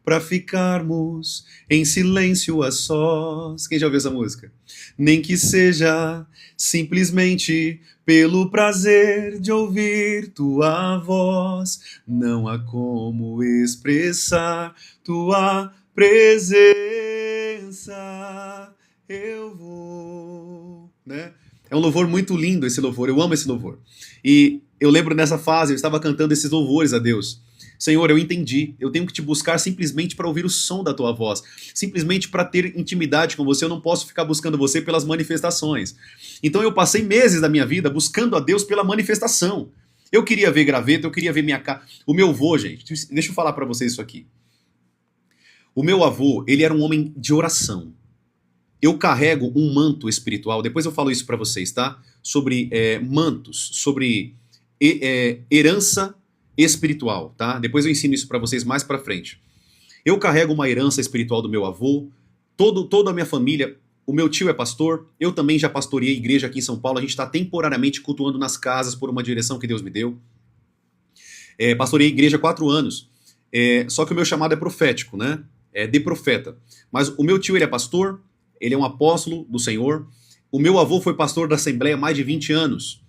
para ficarmos em silêncio a sós. Quem já ouviu essa música? Nem que seja simplesmente pelo prazer de ouvir tua voz, não há como expressar tua presença. Eu vou, né? É um louvor muito lindo esse louvor, eu amo esse louvor. E eu lembro nessa fase, eu estava cantando esses louvores a Deus. Senhor, eu entendi, eu tenho que te buscar simplesmente para ouvir o som da tua voz, simplesmente para ter intimidade com você, eu não posso ficar buscando você pelas manifestações. Então eu passei meses da minha vida buscando a Deus pela manifestação. Eu queria ver graveta, eu queria ver minha cara. O meu avô, gente, deixa eu falar para vocês isso aqui. O meu avô, ele era um homem de oração. Eu carrego um manto espiritual, depois eu falo isso para vocês, tá? Sobre mantos, sobre herança espiritual, tá? Depois eu ensino isso para vocês mais para frente. Eu carrego uma herança espiritual do meu avô, toda a minha família, o meu tio é pastor, eu também já pastoreei igreja aqui em São Paulo, a gente está temporariamente cultuando nas casas por uma direção que Deus me deu. Pastoreei igreja há 4 anos, só que o meu chamado é profético, né? É de profeta. Mas o meu tio, ele é pastor, ele é um apóstolo do Senhor, o meu avô foi pastor da Assembleia há mais de 20 anos.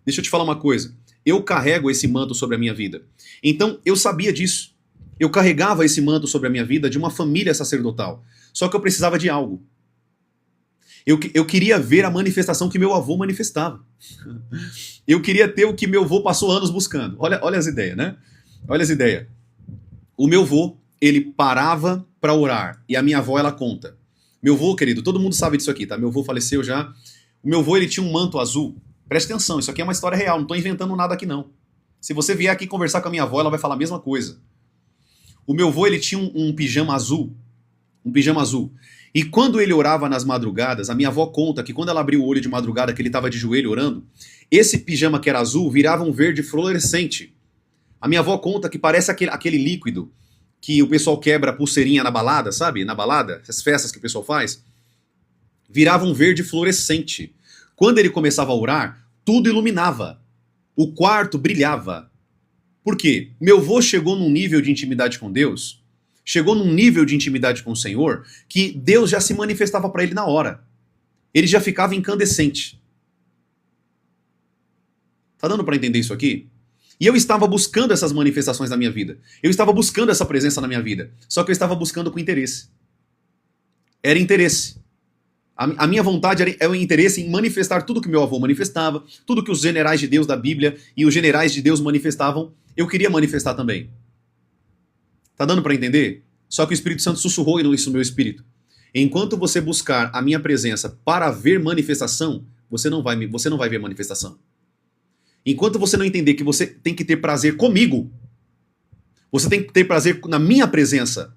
Deixa eu te falar uma coisa. Eu carrego esse manto sobre a minha vida. Então, eu sabia disso. Eu carregava esse manto sobre a minha vida de uma família sacerdotal. Só que eu precisava de algo. Eu queria ver a manifestação que meu avô manifestava. Eu queria ter o que meu avô passou anos buscando. Olha as ideias, né? Olha as ideias. O meu avô, ele parava para orar. E a minha avó, ela conta. Meu avô, querido, todo mundo sabe disso aqui, tá? Meu avô faleceu já. O meu avô, ele tinha um manto azul. Preste atenção, isso aqui é uma história real, não estou inventando nada aqui não. Se você vier aqui conversar com a minha avó, ela vai falar a mesma coisa. O meu avô, ele tinha um pijama azul. Um pijama azul. E quando ele orava nas madrugadas, a minha avó conta que quando ela abriu o olho de madrugada, que ele estava de joelho orando, esse pijama que era azul virava um verde fluorescente. A minha avó conta que parece aquele líquido que o pessoal quebra a pulseirinha na balada, sabe? Na balada, essas festas que o pessoal faz. Virava um verde fluorescente. Quando ele começava a orar, tudo iluminava. O quarto brilhava. Por quê? Meu avô chegou num nível de intimidade com Deus, chegou num nível de intimidade com o Senhor, que Deus já se manifestava para ele na hora. Ele já ficava incandescente. Tá dando para entender isso aqui? E eu estava buscando essas manifestações na minha vida. Eu estava buscando essa presença na minha vida. Só que eu estava buscando com interesse. Era interesse. A minha vontade era o interesse em manifestar tudo que meu avô manifestava, tudo que os generais de Deus da Bíblia e os generais de Deus manifestavam, eu queria manifestar também. Tá dando para entender? Só que o Espírito Santo sussurrou isso no meu espírito. Enquanto você buscar a minha presença para ver manifestação, você não vai ver manifestação. Enquanto você não entender que você tem que ter prazer comigo, você tem que ter prazer na minha presença,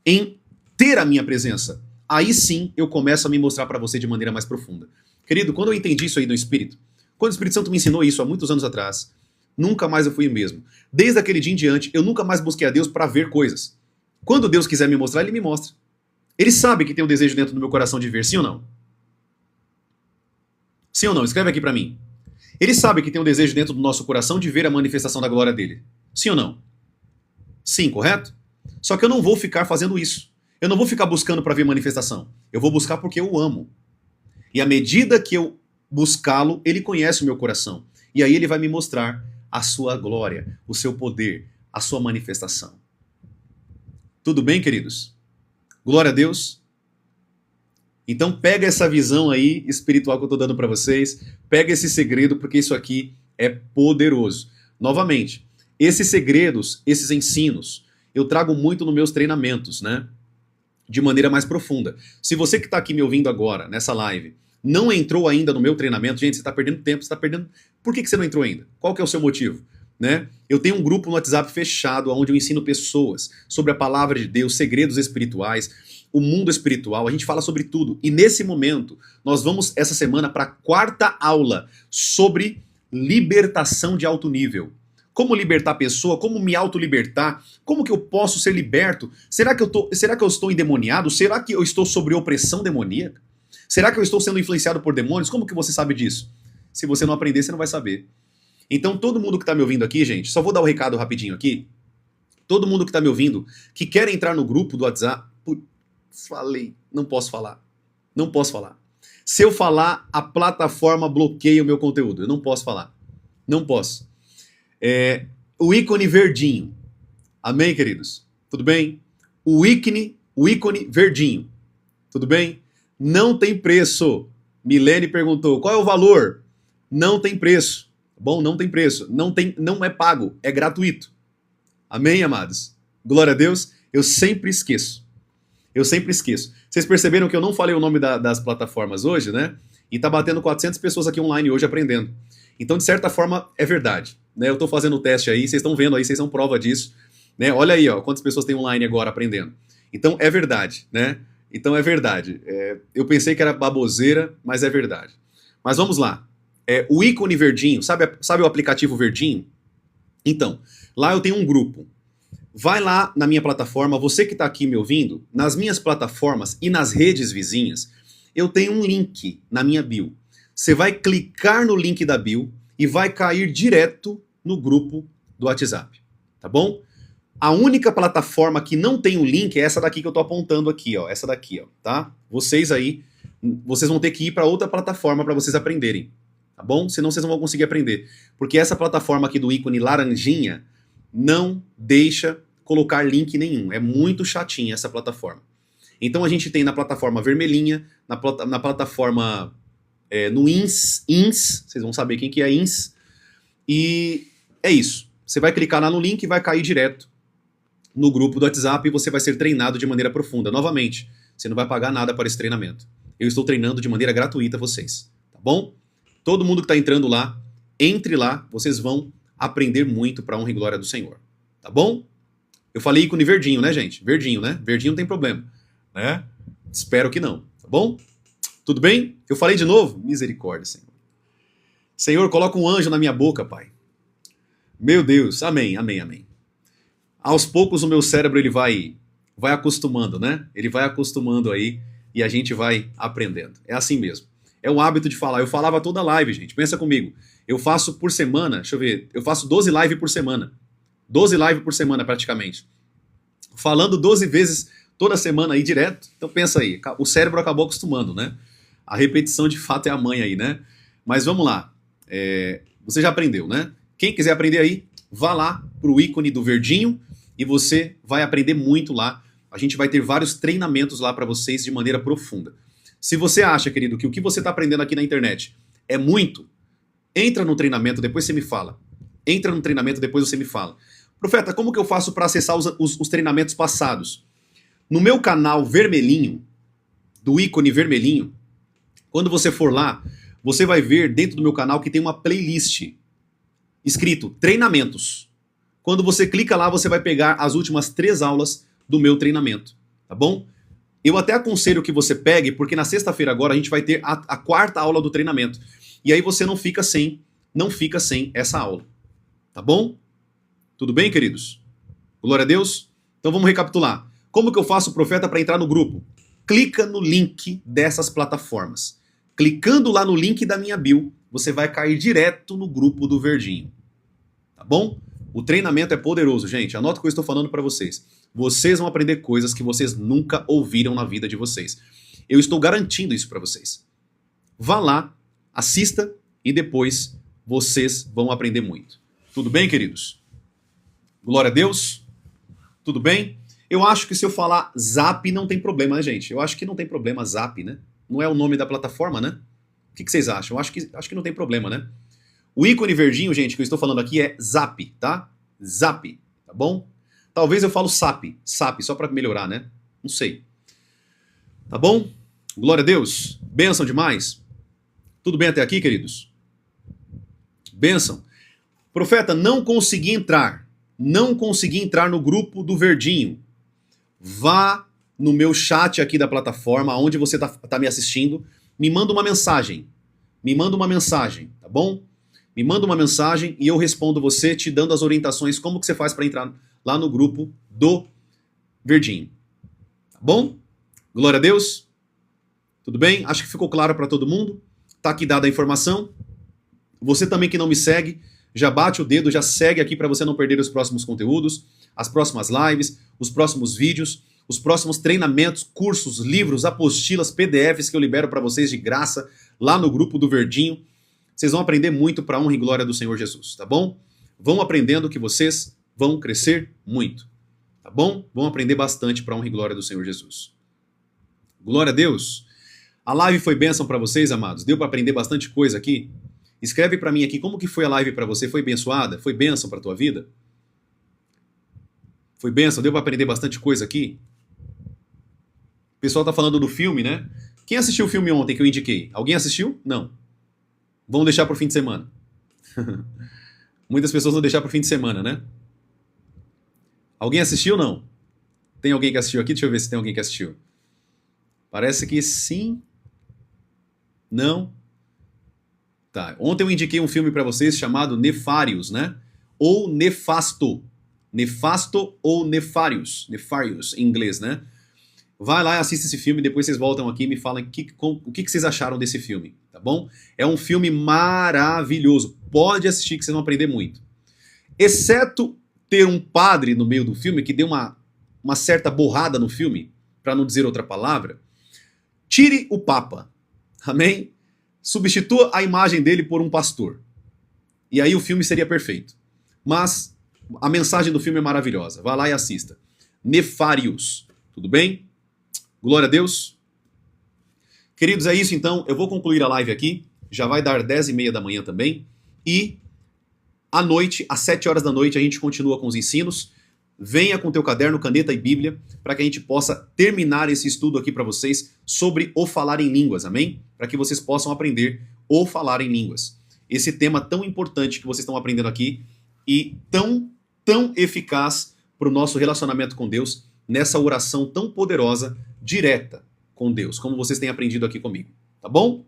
em ter a minha presença, aí sim eu começo a me mostrar para você de maneira mais profunda. Querido, quando eu entendi isso aí no Espírito, quando o Espírito Santo me ensinou isso há muitos anos atrás, nunca mais eu fui o mesmo. Desde aquele dia em diante, eu nunca mais busquei a Deus para ver coisas. Quando Deus quiser me mostrar, Ele me mostra. Ele sabe que tem um desejo dentro do meu coração de ver, sim ou não? Sim ou não? Escreve aqui para mim. Ele sabe que tem um desejo dentro do nosso coração de ver a manifestação da glória dele. Sim ou não? Sim, correto? Só que eu não vou ficar fazendo isso. Eu não vou ficar buscando para ver manifestação. Eu vou buscar porque eu o amo. E à medida que eu buscá-lo, ele conhece o meu coração. E aí ele vai me mostrar a sua glória, o seu poder, a sua manifestação. Tudo bem, queridos? Glória a Deus. Então pega essa visão aí espiritual que eu estou dando para vocês, pega esse segredo, porque isso aqui é poderoso. Novamente, esses segredos, esses ensinos, eu trago muito nos meus treinamentos, né? De maneira mais profunda. Se você que está aqui me ouvindo agora, nessa live, não entrou ainda no meu treinamento, gente, você está perdendo tempo, você está perdendo... Por que você não entrou ainda? Qual que é o seu motivo? Né? Eu tenho um grupo no WhatsApp fechado, onde eu ensino pessoas sobre a palavra de Deus, segredos espirituais, o mundo espiritual, a gente fala sobre tudo. E nesse momento, nós vamos essa semana para a 4ª aula sobre libertação de alto nível. Como libertar a pessoa, como me autolibertar, como que eu posso ser liberto? Será que eu estou endemoniado? Será que eu estou sob opressão demoníaca? Será que eu estou sendo influenciado por demônios? Como que você sabe disso? Se você não aprender, você não vai saber. Então todo mundo que está me ouvindo aqui, gente, só vou dar um recado rapidinho aqui. Todo mundo que está me ouvindo, que quer entrar no grupo do WhatsApp... Falei, não posso falar. Não posso falar. Se eu falar, a plataforma bloqueia o meu conteúdo. Eu não posso falar. Não posso. O ícone verdinho. Amém, queridos? Tudo bem? O ícone verdinho. Tudo bem? Não tem preço. Milene perguntou, qual é o valor? Não tem preço. Bom, não tem preço. Não é pago. É gratuito. Amém, amados? Glória a Deus. Eu sempre esqueço. Vocês perceberam que eu não falei o nome das plataformas hoje, né? E tá batendo 400 pessoas aqui online hoje aprendendo. Então, de certa forma, é verdade. Né? Eu tô fazendo o teste aí, vocês estão vendo aí, vocês são prova disso. Né? Olha aí, ó, quantas pessoas tem online agora aprendendo. Então, é verdade, né? Então, é verdade. Eu pensei que era baboseira, mas é verdade. Mas vamos lá. O ícone verdinho, sabe o aplicativo verdinho? Então, lá eu tenho um grupo. Vai lá na minha plataforma, você que está aqui me ouvindo, nas minhas plataformas e nas redes vizinhas, eu tenho um link na minha bio. Você vai clicar no link da bio e vai cair direto no grupo do WhatsApp, tá bom? A única plataforma que não tem o link é essa daqui que eu tô apontando aqui, ó, essa daqui, ó, tá? Vocês vão ter que ir para outra plataforma para vocês aprenderem, tá bom? Senão vocês não vão conseguir aprender, porque essa plataforma aqui do ícone laranjinha não deixa colocar link nenhum. É muito chatinha essa plataforma. Então a gente tem na plataforma vermelhinha, na plataforma no INS, vocês vão saber quem que é INS, e é isso. Você vai clicar lá no link e vai cair direto no grupo do WhatsApp e você vai ser treinado de maneira profunda. Novamente, você não vai pagar nada para esse treinamento. Eu estou treinando de maneira gratuita vocês, tá bom? Todo mundo que está entrando lá, entre lá, vocês vão aprender muito para a honra e glória do Senhor. Tá bom? Eu falei ícone verdinho, né, gente? Verdinho, né? Verdinho não tem problema, né? Espero que não, tá bom? Tudo bem? Eu falei de novo? Misericórdia, Senhor. Senhor, coloca um anjo na minha boca, Pai. Meu Deus, amém, amém, amém. Aos poucos o meu cérebro ele vai acostumando, né? Ele vai acostumando aí e a gente vai aprendendo. É assim mesmo. É um hábito de falar. Eu falava toda live, gente. Pensa comigo. Eu faço por semana, deixa eu ver, eu faço 12 lives por semana. 12 lives por semana, praticamente. Falando 12 vezes toda semana aí, direto. Então pensa aí, o cérebro acabou acostumando, né? A repetição de fato é a mãe aí, né? Mas vamos lá. Você já aprendeu, né? Quem quiser aprender aí, vá lá pro ícone do verdinho e você vai aprender muito lá. A gente vai ter vários treinamentos lá para vocês de maneira profunda. Se você acha, querido, que o que você está aprendendo aqui na internet é muito, entra no treinamento, depois você me fala. Entra no treinamento, depois você me fala. Profeta, como que eu faço para acessar os treinamentos passados? No meu canal vermelhinho, do ícone vermelhinho, quando você for lá, você vai ver dentro do meu canal que tem uma playlist escrito treinamentos. Quando você clica lá, você vai pegar as últimas 3 aulas do meu treinamento, tá bom? Eu até aconselho que você pegue, porque na sexta-feira agora a gente vai ter a 4ª aula do treinamento. E aí você não fica sem essa aula, tá bom? Tudo bem, queridos? Glória a Deus? Então vamos recapitular. Como que eu faço, profeta, para entrar no grupo? Clica no link dessas plataformas. Clicando lá no link da minha bio, você vai cair direto no grupo do verdinho. Tá bom? O treinamento é poderoso, gente. Anota o que eu estou falando para vocês. Vocês vão aprender coisas que vocês nunca ouviram na vida de vocês. Eu estou garantindo isso para vocês. Vá lá, assista e depois vocês vão aprender muito. Tudo bem, queridos? Glória a Deus? Tudo bem? Eu acho que se eu falar Zap não tem problema, né, gente? Eu acho que não tem problema Zap, né? Não é o nome da plataforma, né? O que vocês acham? Eu acho que não tem problema, né? O ícone verdinho, gente, que eu estou falando aqui é Zap, tá? Zap, tá bom? Talvez eu falo SAP, só para melhorar, né? Não sei. Tá bom? Glória a Deus. Bênção demais. Tudo bem até aqui, queridos? Bênção. Profeta, não consegui entrar. Não consegui entrar no grupo do Verdinho. Vá no meu chat aqui da plataforma, onde você tá me assistindo, me manda uma mensagem. Me manda uma mensagem, tá bom? Me manda uma mensagem e eu respondo você te dando as orientações como que você faz para entrar lá no grupo do Verdinho. Tá bom? Glória a Deus. Tudo bem? Acho que ficou claro para todo mundo. Tá aqui dada a informação. Você também que não me segue, já bate o dedo, já segue aqui para você não perder os próximos conteúdos, as próximas lives, os próximos vídeos, os próximos treinamentos, cursos, livros, apostilas, PDFs que eu libero para vocês de graça lá no grupo do Verdinho. Vocês vão aprender muito para a honra e glória do Senhor Jesus, tá bom? Vão aprendendo que vocês vão crescer muito, tá bom? Vão aprender bastante para a honra e glória do Senhor Jesus. Glória a Deus. A live foi bênção para vocês, amados? Deu para aprender bastante coisa aqui? Escreve para mim aqui como que foi a live para você. Foi abençoada? Foi bênção para a tua vida? Foi bênção? Deu para aprender bastante coisa aqui? O pessoal tá falando do filme, né? Quem assistiu o filme ontem que eu indiquei? Alguém assistiu? Não. Vamos deixar pro fim de semana. Muitas pessoas vão deixar pro fim de semana, né? Alguém assistiu ou não? Tem alguém que assistiu aqui? Deixa eu ver se tem alguém que assistiu. Parece que sim. Não. Tá. Ontem eu indiquei um filme para vocês chamado Nefários, né? Ou Nefasto. Nefasto ou Nefários. Nefários, em inglês, né? Vai lá e assista esse filme, depois vocês voltam aqui e me falam o que vocês acharam desse filme, tá bom? É um filme maravilhoso. Pode assistir que vocês vão aprender muito. Exceto ter um padre no meio do filme que deu uma certa borrada no filme, para não dizer outra palavra. Tire o Papa, amém? Substitua a imagem dele por um pastor. E aí o filme seria perfeito. Mas a mensagem do filme é maravilhosa. Vá lá e assista. Nefários, tudo bem? Glória a Deus. Queridos, é isso então. Eu vou concluir a live aqui. Já vai dar 10h30 da manhã também. E à noite, às 7 horas da noite, a gente continua com os ensinos. Venha com teu caderno, caneta e Bíblia, para que a gente possa terminar esse estudo aqui para vocês sobre o falar em línguas, amém? Para que vocês possam aprender o falar em línguas. Esse tema tão importante que vocês estão aprendendo aqui e tão eficaz para o nosso relacionamento com Deus, nessa oração tão poderosa, direta com Deus, como vocês têm aprendido aqui comigo, tá bom?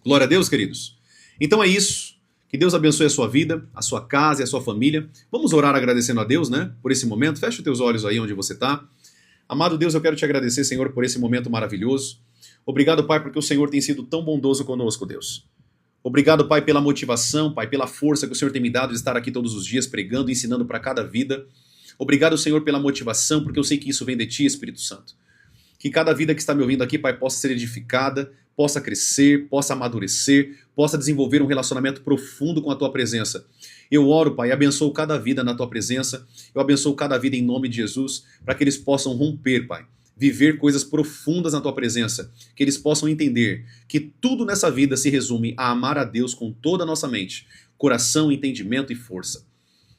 Glória a Deus, queridos. Então é isso. Que Deus abençoe a sua vida, a sua casa e a sua família. Vamos orar agradecendo a Deus, né? Por esse momento. Fecha os teus olhos aí onde você está. Amado Deus, eu quero te agradecer, Senhor, por esse momento maravilhoso. Obrigado, Pai, porque o Senhor tem sido tão bondoso conosco, Deus. Obrigado, Pai, pela motivação, Pai, pela força que o Senhor tem me dado de estar aqui todos os dias pregando e ensinando para cada vida. Obrigado, Senhor, pela motivação, porque eu sei que isso vem de Ti, Espírito Santo. Que cada vida que está me ouvindo aqui, Pai, possa ser edificada, possa crescer, possa amadurecer, possa desenvolver um relacionamento profundo com a Tua presença. Eu oro, Pai, abençoo cada vida na Tua presença, eu abençoo cada vida em nome de Jesus, para que eles possam romper, Pai, viver coisas profundas na Tua presença, que eles possam entender que tudo nessa vida se resume a amar a Deus com toda a nossa mente, coração, entendimento e força.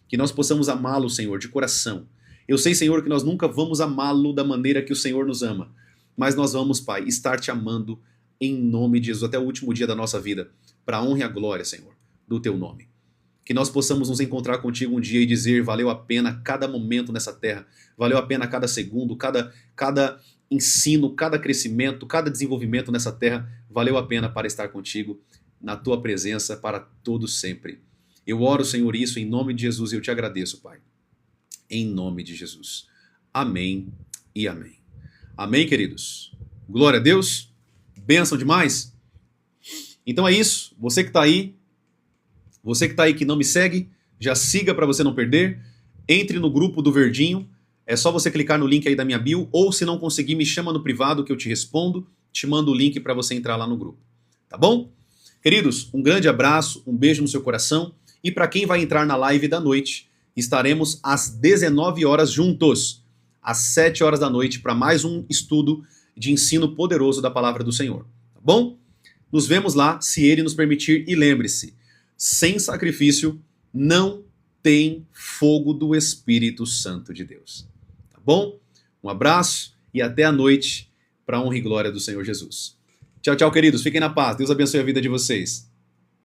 Que nós possamos amá-lo, Senhor, de coração. Eu sei, Senhor, que nós nunca vamos amá-lo da maneira que o Senhor nos ama, mas nós vamos, Pai, estar te amando em nome de Jesus até o último dia da nossa vida, para a honra e a glória, Senhor, do Teu nome. Que nós possamos nos encontrar contigo um dia e dizer, valeu a pena cada momento nessa terra, valeu a pena cada segundo, cada ensino, cada crescimento, cada desenvolvimento nessa terra, valeu a pena para estar contigo, na Tua presença, para todo sempre. Eu oro, Senhor, isso em nome de Jesus e eu te agradeço, Pai. Em nome de Jesus. Amém e amém. Amém, queridos? Glória a Deus. Bênção demais. Então é isso. Você que está aí que não me segue, já siga para você não perder. Entre no grupo do Verdinho. É só você clicar no link aí da minha bio, ou se não conseguir, me chama no privado que eu te respondo, te mando o link para você entrar lá no grupo. Tá bom? Queridos, um grande abraço, um beijo no seu coração. E para quem vai entrar na live da noite, estaremos às 19 horas juntos, às 7 horas da noite, para mais um estudo de ensino poderoso da palavra do Senhor. Tá bom? Nos vemos lá, se Ele nos permitir. E lembre-se, sem sacrifício não tem fogo do Espírito Santo de Deus. Tá bom? Um abraço e até a noite para a honra e glória do Senhor Jesus. Tchau, tchau, queridos. Fiquem na paz. Deus abençoe a vida de vocês.